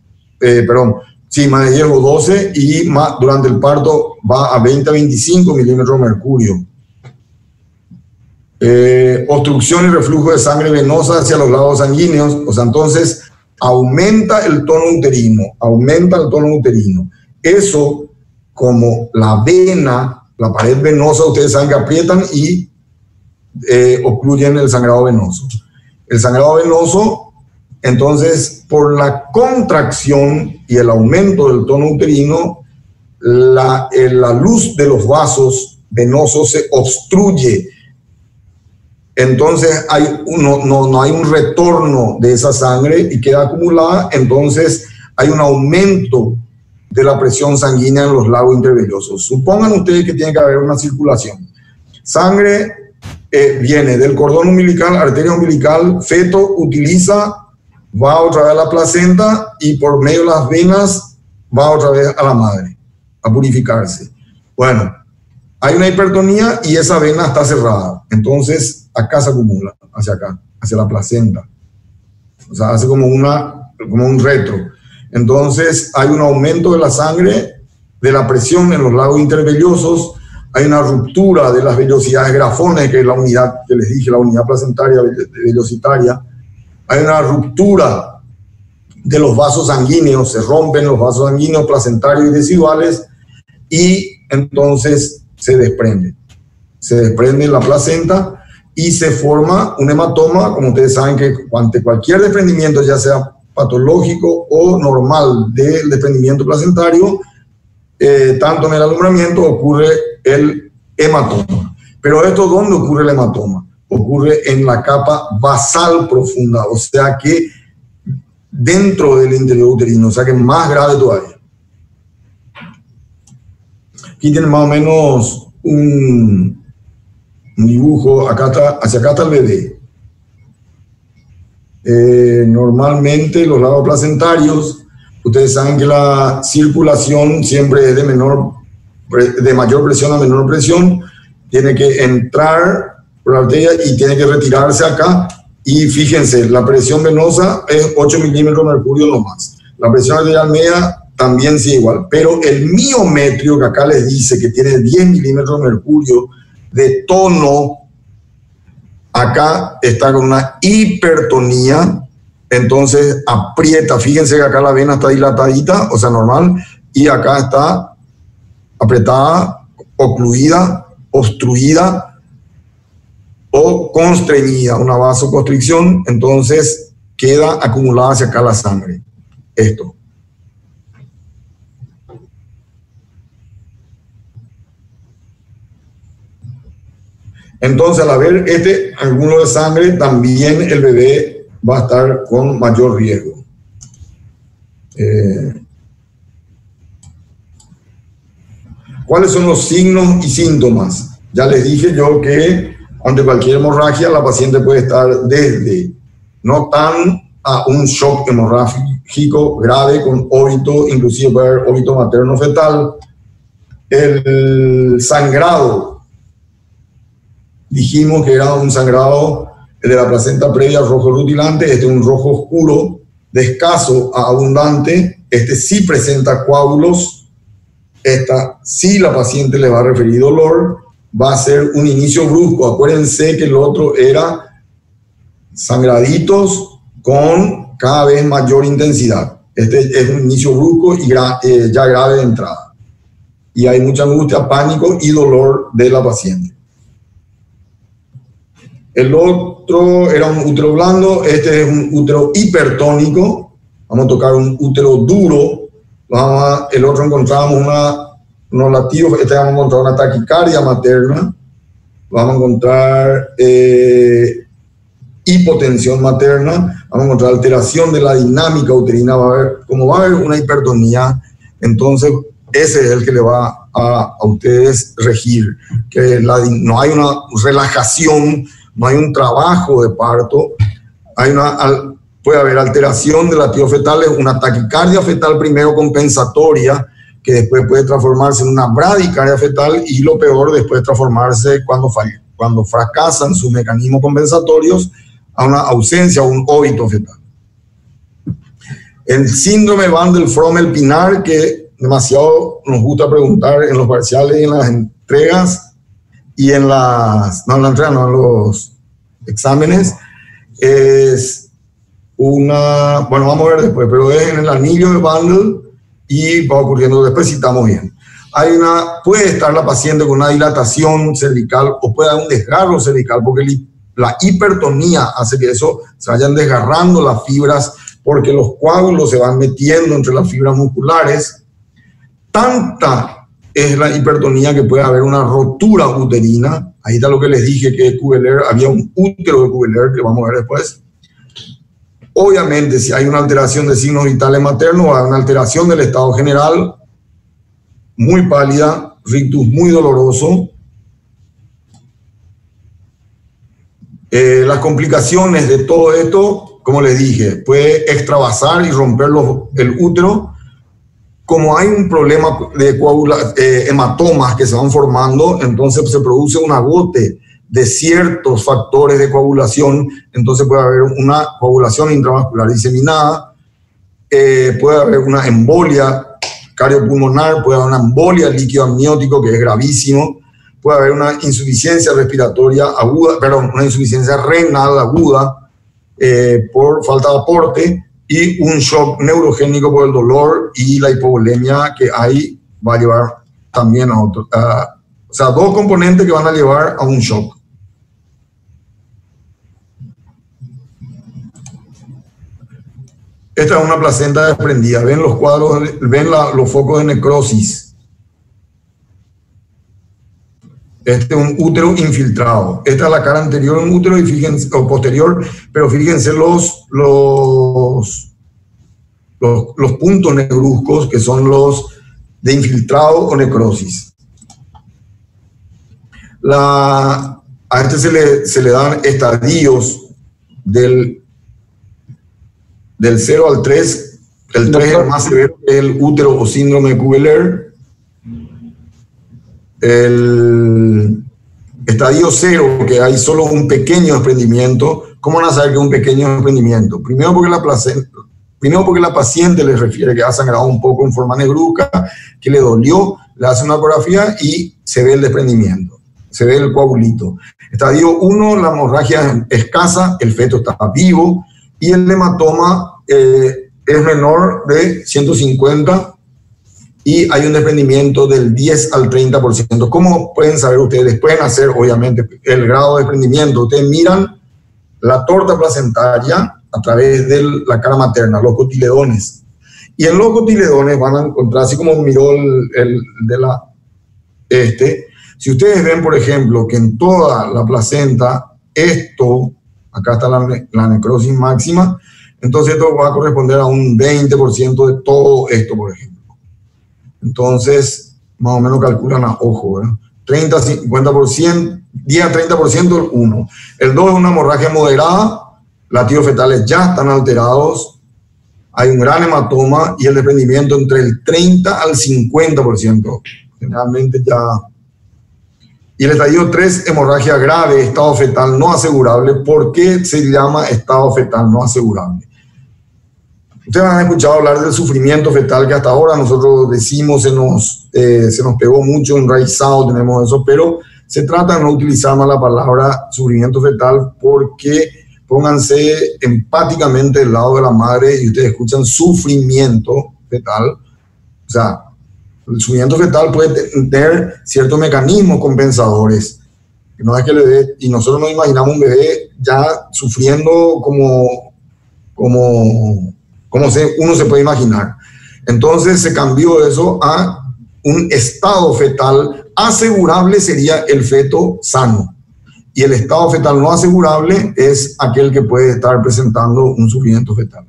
S2: más de 10 o 12, y durante el parto va a 20 a 25 milímetros de mercurio. Obstrucción y reflujo de sangre venosa hacia los lados sanguíneos, o sea, entonces aumenta el tono uterino. Eso, como la vena, la pared venosa, ustedes saben que aprietan y ocluyen el sangrado venoso. El sangrado venoso, entonces, por la contracción y el aumento del tono uterino, la luz de los vasos venosos se obstruye. Entonces no hay un retorno de esa sangre y queda acumulada, entonces hay un aumento de la presión sanguínea en los lagos intervellosos. Supongan ustedes que tiene que haber una circulación. Sangre viene del cordón umbilical, arteria umbilical, feto utiliza, va otra vez a la placenta y por medio de las venas va otra vez a la madre a purificarse. Bueno, hay una hipertonía y esa vena está cerrada, entonces acá se acumula, hacia acá, hacia la placenta. O sea, hace como un retro. Entonces hay un aumento de la sangre, de la presión en los lagos intervellosos, hay una ruptura de las vellosidades grafones, que es la unidad que les dije, la unidad placentaria vellositaria. Hay una ruptura de los vasos sanguíneos, se rompen los vasos sanguíneos placentarios y residuales y entonces se desprende la placenta y se forma un hematoma. Como ustedes saben que ante cualquier desprendimiento, ya sea patológico o normal del desprendimiento placentario, tanto en el alumbramiento ocurre el hematoma. Pero esto, ¿dónde ocurre el hematoma? Ocurre en la capa basal profunda, o sea que dentro del interior uterino, o sea que es más grave todavía. Aquí tienen más o menos un dibujo, hacia acá está el bebé. Normalmente los lados placentarios, ustedes saben que la circulación siempre es de mayor presión a menor presión, tiene que entrar por la arteria y tiene que retirarse acá, y fíjense, la presión venosa es 8 milímetros de mercurio no más. La presión arterial media también sí igual, pero el miometrio que acá les dice que tiene 10 milímetros de mercurio de tono, acá está con una hipertonía, entonces aprieta. Fíjense que acá la vena está dilatadita, o sea, normal, y acá está apretada, ocluida, obstruida o constreñida, una vasoconstricción, entonces queda acumulada hacia acá la sangre. Esto. Entonces, al haber este ángulo de sangre, también el bebé va a estar con mayor riesgo. ¿Cuáles son los signos y síntomas? Ya les dije yo que ante cualquier hemorragia la paciente puede estar desde no tan a un shock hemorrágico grave con óbito, inclusive puede haber óbito materno fetal. El sangrado, dijimos que era un sangrado de la placenta previa rojo rutilante, este es un rojo oscuro, de escaso a abundante, este sí presenta coágulos, esta sí la paciente le va a referir dolor, va a ser un inicio brusco. Acuérdense que el otro era sangraditos con cada vez mayor intensidad. Este es un inicio brusco y ya grave de entrada. Y hay mucha angustia, pánico y dolor de la paciente. El otro era un útero blando, este es un útero hipertónico. Vamos a tocar un útero duro. El otro encontramos unos latidos, este vamos a encontrar una taquicardia materna, vamos a encontrar hipotensión materna, vamos a encontrar alteración de la dinámica uterina, como va a haber una hipertonía, entonces ese es el que le va a ustedes regir, que no hay una relajación, no hay un trabajo de parto, puede haber alteración de latidos fetales, una taquicardia fetal primero compensatoria, que después puede transformarse en una bradicardia fetal y lo peor después transformarse cuando fracasan sus mecanismos compensatorios a una ausencia o un óbito fetal. El síndrome Van der Frommel-Pinar, que demasiado nos gusta preguntar en los parciales y en las entregas y en los exámenes, es una, bueno, vamos a ver después, pero es en el anillo de Bandel y va ocurriendo después si estamos bien. Puede estar la paciente con una dilatación cervical o puede haber un desgarro cervical porque la hipertonía hace que eso se vayan desgarrando las fibras porque los coágulos se van metiendo entre las fibras musculares. Tanta es la hipertonía que puede haber una rotura uterina. Ahí está lo que les dije que Kubeler, había un útero de Kubeler que vamos a ver después. Obviamente, si hay una alteración de signos vitales maternos, hay una alteración del estado general, muy pálida, rictus muy doloroso. Las complicaciones de todo esto, como les dije, puede extravasar y romper el útero. Como hay un problema de hematomas que se van formando, entonces se produce un agote de ciertos factores de coagulación, entonces puede haber una coagulación intravascular diseminada, puede haber una embolia cardiopulmonar, puede haber una embolia líquido amniótico que es gravísimo, puede haber una insuficiencia respiratoria aguda, perdón, una insuficiencia renal aguda por falta de aporte y un shock neurogénico por el dolor y la hipovolemia que hay va a llevar también a otro, o sea, dos componentes que van a llevar a un shock. Esta es una placenta desprendida. Ven los cuadros, ven los focos de necrosis. Este es un útero infiltrado. Esta es la cara anterior de un útero y fíjense, o posterior, pero fíjense los puntos negruzcos que son los de infiltrado o necrosis. A este se le dan estadios del 0 al 3. El 3 es el más severo, que es el útero o síndrome de Kubeler. El estadio 0, que hay solo un pequeño desprendimiento. ¿Cómo van a saber que es un pequeño desprendimiento? Primero porque la paciente les refiere que ha sangrado un poco en forma negruzca, que le dolió, le hace una ecografía y se ve el desprendimiento. Se ve el coagulito. Estadio 1, la hemorragia es escasa, el feto está vivo y el hematoma es menor de 150 y hay un desprendimiento del 10 al 30%. ¿Cómo pueden saber ustedes? Pueden hacer, obviamente, el grado de desprendimiento. Ustedes miran la torta placentaria a través de la cara materna, los cotiledones. Y en los cotiledones van a encontrar, así como miró si ustedes ven, por ejemplo, que en toda la placenta, acá está la necrosis máxima, entonces esto va a corresponder a un 20% de todo esto, por ejemplo. Entonces, más o menos calculan a ojo, ¿verdad? 30, 50%, 10 a 30% el 1. El 2 es una hemorragia moderada, latidos fetales ya están alterados, hay un gran hematoma y el desprendimiento entre el 30 al 50%. Generalmente ya... Y el estadio 3, hemorragia grave, estado fetal no asegurable. ¿Por qué se llama estado fetal no asegurable? Ustedes han escuchado hablar del sufrimiento fetal, que hasta ahora nosotros decimos, se nos pegó mucho enraizado, tenemos eso, pero se trata de no utilizar más la palabra sufrimiento fetal porque pónganse empáticamente del lado de la madre y ustedes escuchan sufrimiento fetal. O sea, el sufrimiento fetal puede tener ciertos mecanismos compensadores. No es que el bebé, y nosotros nos imaginamos un bebé ya sufriendo como uno se puede imaginar. Entonces se cambió eso a un estado fetal asegurable, sería el feto sano. Y el estado fetal no asegurable es aquel que puede estar presentando un sufrimiento fetal.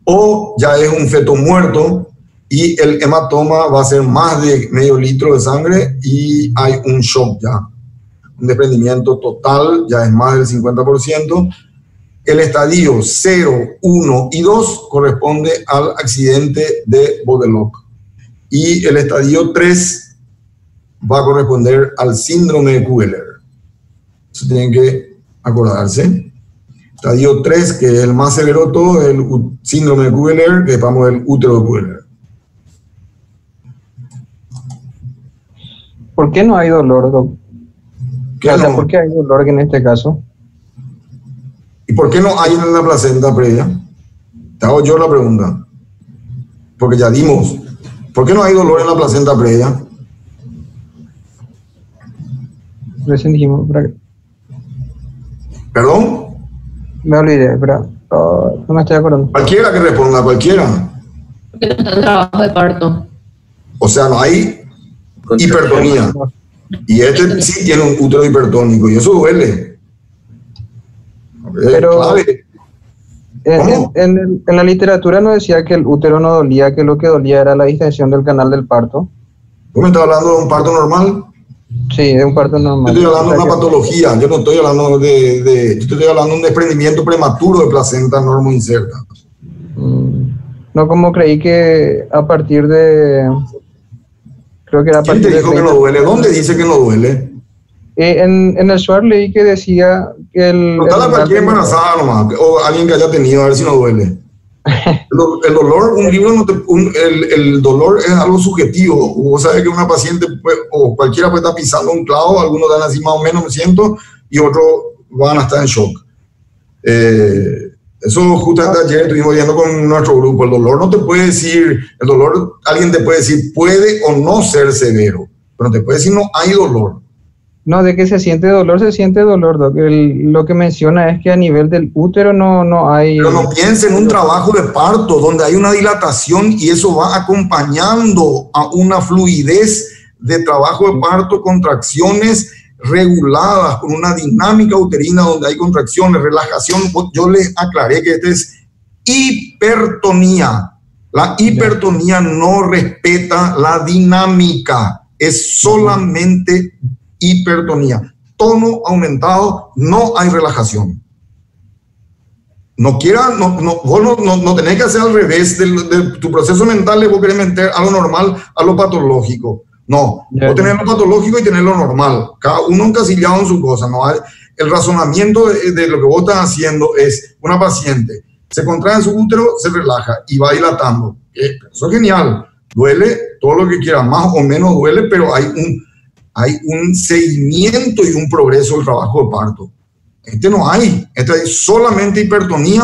S2: O ya es un feto muerto, y el hematoma va a ser más de medio litro de sangre y hay un shock ya. Un desprendimiento total ya es más del 50%. El estadio 0, 1 y 2 corresponde al accidente de Bodeloc. Y el estadio 3 va a corresponder al síndrome de Kueller. Eso tienen que acordarse. Estadio 3, que es el más severo de todo, es el síndrome de Kueller, que llamamos el útero de Kueller.
S6: ¿Por qué no hay dolor, doc?
S2: ¿Qué no?
S6: ¿Por qué hay dolor en este caso?
S2: ¿Y por qué no hay en la placenta previa? Te hago yo la pregunta. Porque ya dimos. ¿Por qué no hay dolor en la placenta previa?
S6: Recién dijimos,
S2: ¿Perdón?
S6: me olvidé, pero no me estoy acordando.
S2: Cualquiera que responda, cualquiera.
S5: Porque no está en trabajo de parto.
S2: O sea, no hay hipertonía. Y este sí tiene un útero hipertónico y eso duele.
S6: Pero
S2: clave.
S6: en la literatura no decía que el útero no dolía, que lo que dolía era la distensión del canal del parto.
S2: ¿Tú me estás hablando de un parto normal?
S6: Sí, de un parto normal.
S2: Yo estoy hablando de
S6: O sea
S2: una
S6: que-
S2: patología, yo no estoy hablando yo estoy hablando de un desprendimiento prematuro de placenta normoinserta.
S6: No, como creí que a partir de... Creo que era a
S2: ¿Quién
S6: partir
S2: te
S6: de
S2: dijo que
S6: 30.
S2: no duele? ¿Dónde dice que no duele?
S6: En el SWAR leí que decía que el...
S2: Preguntale a cualquier embarazada nomás, o alguien que haya tenido, a ver si no duele. El dolor, un libro no te, el dolor es algo subjetivo. Vos sabés que una paciente o cualquiera puede estar pisando un clavo, algunos dan así más o menos, me siento, y otros van a estar en shock. Eso justamente ayer estuvimos viendo con nuestro grupo. El dolor no te puede decir, el dolor, alguien te puede decir puede o no ser severo, pero te puede decir no hay dolor.
S6: No, de que se siente dolor, Doc. Lo que menciona es que a nivel del útero no hay...
S2: Pero no piense en un trabajo de parto donde hay una dilatación y eso va acompañando a una fluidez de trabajo de parto, contracciones reguladas con una dinámica uterina donde hay contracciones, relajación. Yo les aclaré que este es hipertonía. La hipertonía no respeta la dinámica, es solamente hipertonía. Tono aumentado, no hay relajación. Vos no tenés que hacer al revés de tu proceso mental, vos querés meter a lo normal a lo patológico. No, vos tenés lo patológico y tenés lo normal. Cada uno encasillado en su cosa. ¿No? El razonamiento de lo que vos estás haciendo es una paciente se contrae en su útero, se relaja y va dilatando. Eso es genial. Duele todo lo que quiera, más o menos duele, pero hay un seguimiento y un progreso del trabajo de parto. No hay. Este hay solamente hipertonía,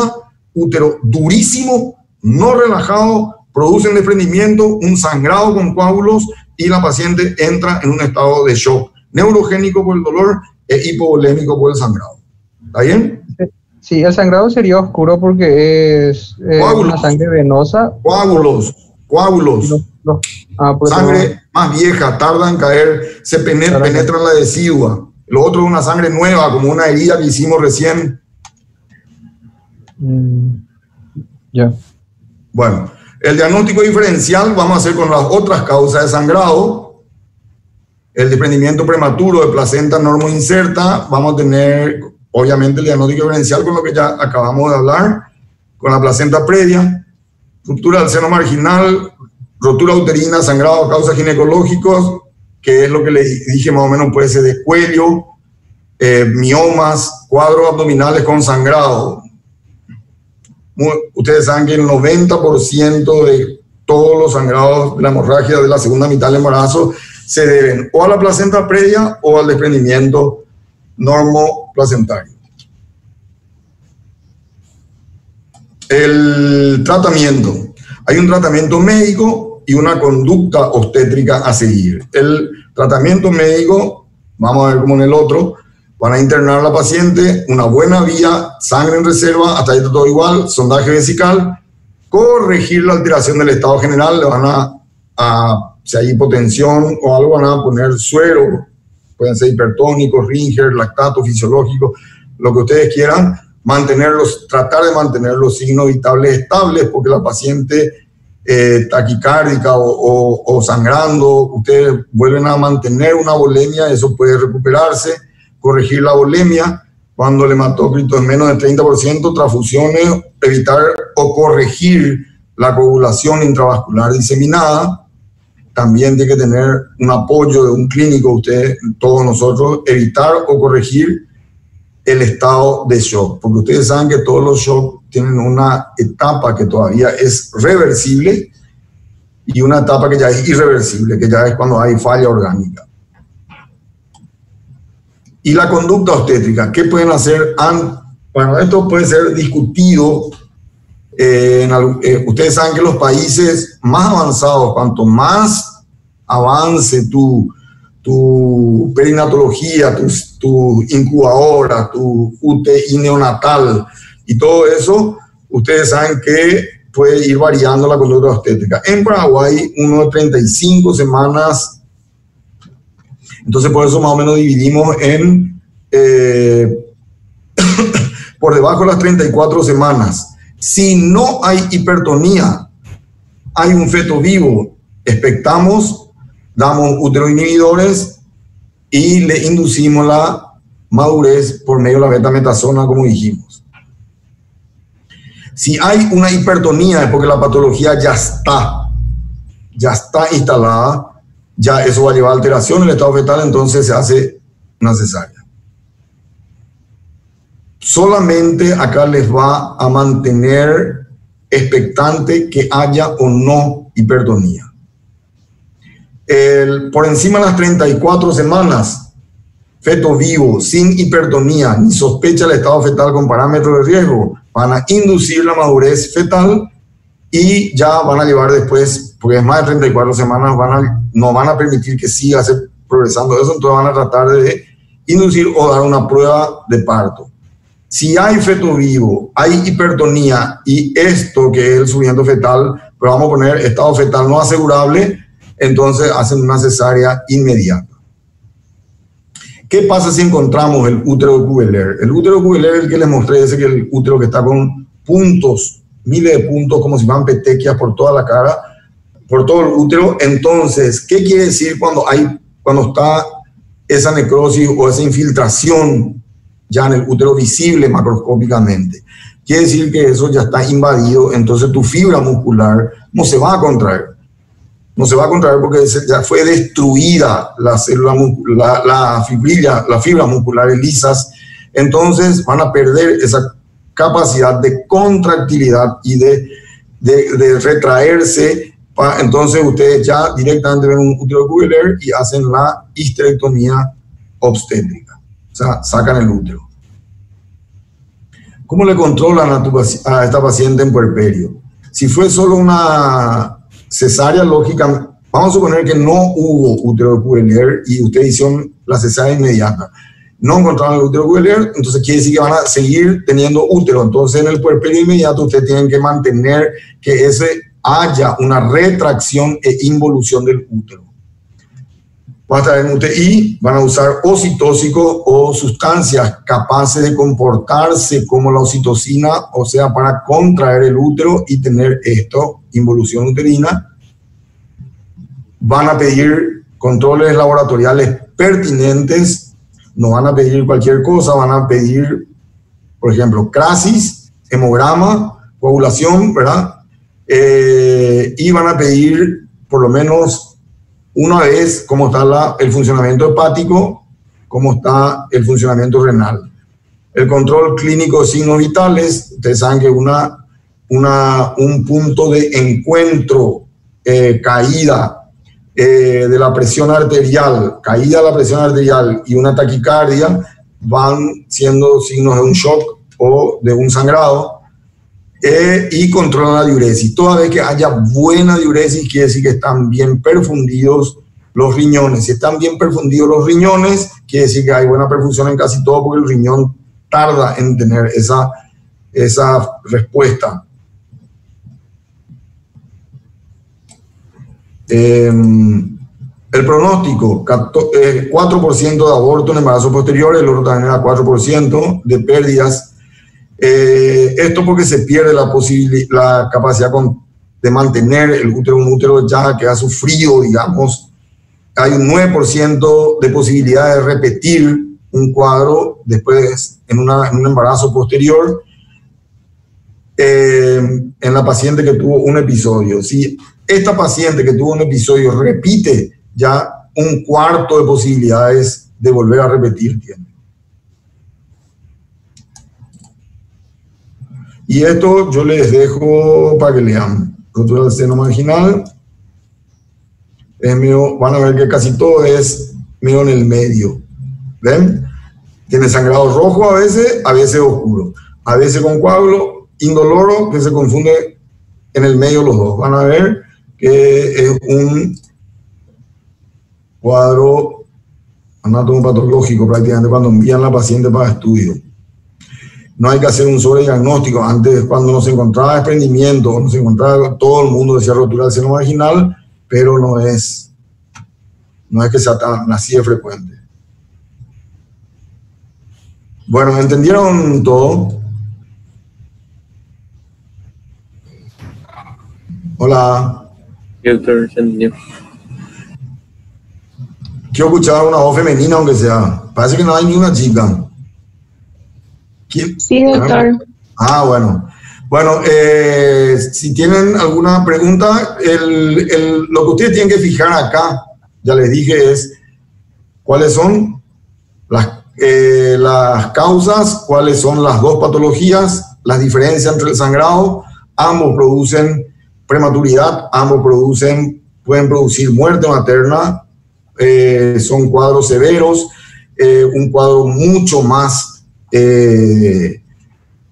S2: útero durísimo, no relajado, producen desprendimiento, un sangrado con coágulos y la paciente entra en un estado de shock neurogénico por el dolor e hipovolémico por el sangrado. ¿Está bien?
S6: Sí, el sangrado sería oscuro porque es una sangre venosa.
S2: Coágulos.
S6: Pues
S2: sangre más vieja, tarda en caer, se penetra en la decidua. Lo otro es una sangre nueva, como una herida que hicimos recién.
S6: Ya.
S2: Bueno, el diagnóstico diferencial vamos a hacer con las otras causas de sangrado. El desprendimiento prematuro de placenta normoinserta, vamos a tener obviamente el diagnóstico diferencial con lo que ya acabamos de hablar, con la placenta previa, ruptura del seno marginal, rotura uterina, sangrado a causas ginecológicos, que es lo que les dije más o menos, puede ser de cuello, miomas, cuadros abdominales con sangrado. Ustedes saben que el 90% de todos los sangrados de la hemorragia de la segunda mitad del embarazo se deben o a la placenta previa o al desprendimiento normoplacentario. El tratamiento. Hay un tratamiento médico y una conducta obstétrica a seguir. El tratamiento médico, vamos a ver como en el otro, van a internar a la paciente, una buena vía, sangre en reserva, hasta ahí está todo igual, sondaje vesical, corregir la alteración del estado general, le van si hay hipotensión o algo, van a poner suero, pueden ser hipertónicos, Ringer, lactato fisiológico, lo que ustedes quieran, tratar de mantener los signos vitales estables, porque la paciente taquicárdica o sangrando, ustedes vuelven a mantener una volemia, eso puede recuperarse, corregir la volemia. Cuando el hematócrito es menos del 30%, transfusiones, evitar o corregir la coagulación intravascular diseminada. También tiene que tener un apoyo de un clínico, usted, todos nosotros, evitar o corregir el estado de shock, porque ustedes saben que todos los shocks tienen una etapa que todavía es reversible y una etapa que ya es irreversible, que ya es cuando hay falla orgánica. Y la conducta obstétrica, ¿qué pueden hacer? Bueno, esto puede ser discutido. Ustedes saben que los países más avanzados, cuanto más avance tu perinatología, tu incubadora, tu UTI neonatal y todo eso, ustedes saben que puede ir variando la conducta obstétrica. En Paraguay, uno de 35 semanas, entonces por eso más o menos dividimos en por debajo de las 34 semanas. Si no hay hipertonía, hay un feto vivo, expectamos, damos uteroinhibidores y le inducimos la madurez por medio de la betametasona, como dijimos. Si hay una hipertonía es porque la patología ya está instalada, ya eso va a llevar a alteración en el estado fetal, entonces se hace una cesárea. Solamente acá les va a mantener expectante que haya o no hipertonía. Por encima de las 34 semanas, feto vivo, sin hipertonía, ni sospecha del estado fetal con parámetros de riesgo, van a inducir la madurez fetal y ya van a llevar después, porque es más de 34 semanas, no van a permitir que siga progresando eso, entonces van a tratar de inducir o dar una prueba de parto. Si hay feto vivo, hay hipertonía y esto que es el sufrimiento fetal, pero vamos a poner estado fetal no asegurable, entonces hacen una cesárea inmediata. ¿Qué pasa si encontramos el útero de Cuvier? El útero de Cuvier es el que les mostré, ese que el útero que está con puntos, miles de puntos, como si fueran petequias por toda la cara, por todo el útero. Entonces, ¿qué quiere decir cuando está esa necrosis o esa infiltración ya en el útero visible macroscópicamente? Quiere decir que eso ya está invadido, entonces tu fibra muscular no se va a contraer. No se va a contraer porque ya fue destruida la célula, la fibra musculares lisas, entonces van a perder esa capacidad de contractilidad y de retraerse. Entonces ustedes ya directamente ven un útero de Cuvier y hacen la histerectomía obstétrica, o sea, sacan el útero. ¿Cómo le controlan a esta paciente en puerperio? Si fue solo una cesárea lógica, vamos a suponer que no hubo útero de Cuvier y ustedes hicieron la cesárea inmediata, no encontraron el útero de Cuvier, entonces quiere decir que van a seguir teniendo útero. Entonces en el puerperio inmediato ustedes tienen que mantener que haya una retracción e involución del útero. Van a estar en UTI, van a usar oxitóxicos o sustancias capaces de comportarse como la oxitocina, o sea, para contraer el útero y tener involución uterina. Van a pedir controles laboratoriales pertinentes, no van a pedir cualquier cosa, van a pedir, por ejemplo, crasis, hemograma, coagulación, ¿verdad? Y van a pedir por lo menos una vez cómo está el funcionamiento hepático, cómo está el funcionamiento renal. El control clínico de signos vitales, ustedes saben que un punto de encuentro, caída de la presión arterial, y una taquicardia van siendo signos de un shock o de un sangrado. Y controlan la diuresis. Toda vez que haya buena diuresis, quiere decir que están bien perfundidos los riñones. Si están bien perfundidos los riñones, quiere decir que hay buena perfusión en casi todo, porque el riñón tarda en tener esa respuesta. El pronóstico, 4% de aborto en embarazo posterior, el otro también era 4% de pérdidas. Esto porque se pierde la capacidad de mantener el útero, un útero ya que ha sufrido, digamos, hay un 9% de posibilidad de repetir un cuadro después en un embarazo posterior en la paciente que tuvo un episodio. Si esta paciente que tuvo un episodio repite, ya un cuarto de posibilidades de volver a repetir tiene. Y esto yo les dejo para que lean. Rotura del seno marginal. Es medio, van a ver que casi todo es medio en el medio. ¿Ven? Tiene sangrado rojo a veces oscuro. A veces con coágulo indoloro que se confunde en el medio los dos. Van a ver que es un cuadro anatomopatológico prácticamente cuando envían a la paciente para estudio. No hay que hacer un sobrediagnóstico. Antes, cuando nos encontraba desprendimiento, nos encontraba, todo el mundo decía rotura del seno marginal, pero no es que sea tan así de frecuente. Bueno, ¿entendieron todo? Hola.
S1: Doctor, se entendió.
S2: Quiero escuchar una voz femenina, aunque sea. Parece que no hay ni una chica. ¿Quién?
S3: Sí, doctor.
S2: Ah, bueno. Bueno, si tienen alguna pregunta, lo que ustedes tienen que fijar acá, ya les dije, es cuáles son las causas, cuáles son las dos patologías, las diferencias entre el sangrado. Ambos producen prematuridad, ambos pueden producir muerte materna, son cuadros severos, un cuadro mucho más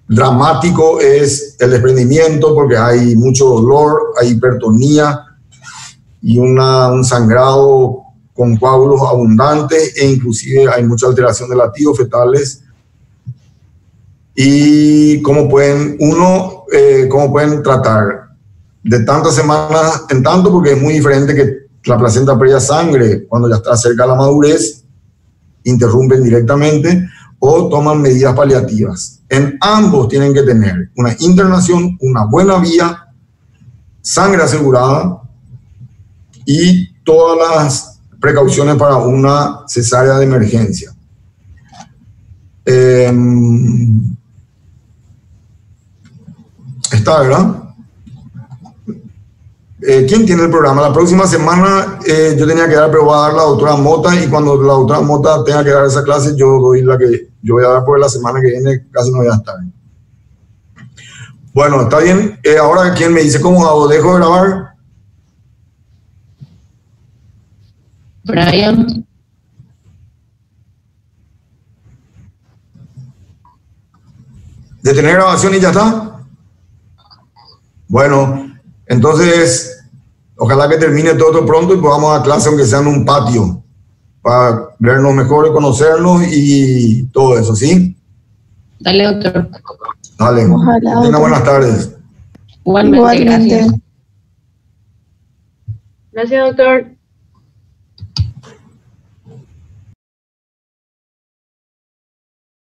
S2: dramático es el desprendimiento porque hay mucho dolor, hay hipertonía y un sangrado con coágulos abundantes e inclusive hay mucha alteración de latidos fetales. Y cómo pueden tratar de tantas semanas en tanto, porque es muy diferente que la placenta previa sangre cuando ya está cerca de la madurez, interrumpen directamente o toman medidas paliativas. En ambos tienen que tener una internación, una buena vía, sangre asegurada y todas las precauciones para una cesárea de emergencia. Está, ¿verdad? ¿Quién tiene el programa? La próxima semana yo tenía que dar, pero va a dar la doctora Mota, y cuando la doctora Mota tenga que dar esa clase, yo doy la que yo voy a dar, porque la semana que viene casi no voy a estar. Bueno, está bien. Ahora, ¿quién me dice cómo hago? ¿Dejo de grabar?
S5: Brian.
S2: ¿Detener grabación y ya está? Bueno, entonces ojalá que termine todo pronto y podamos dar clase aunque sea en un patio para vernos mejor y conocernos y todo eso, ¿sí?
S5: Dale, doctor.
S2: Dale.
S3: Ojalá,
S2: Tenga buenas tardes.
S5: Igualmente, gracias.
S3: Igualmente.
S5: Gracias, doctor.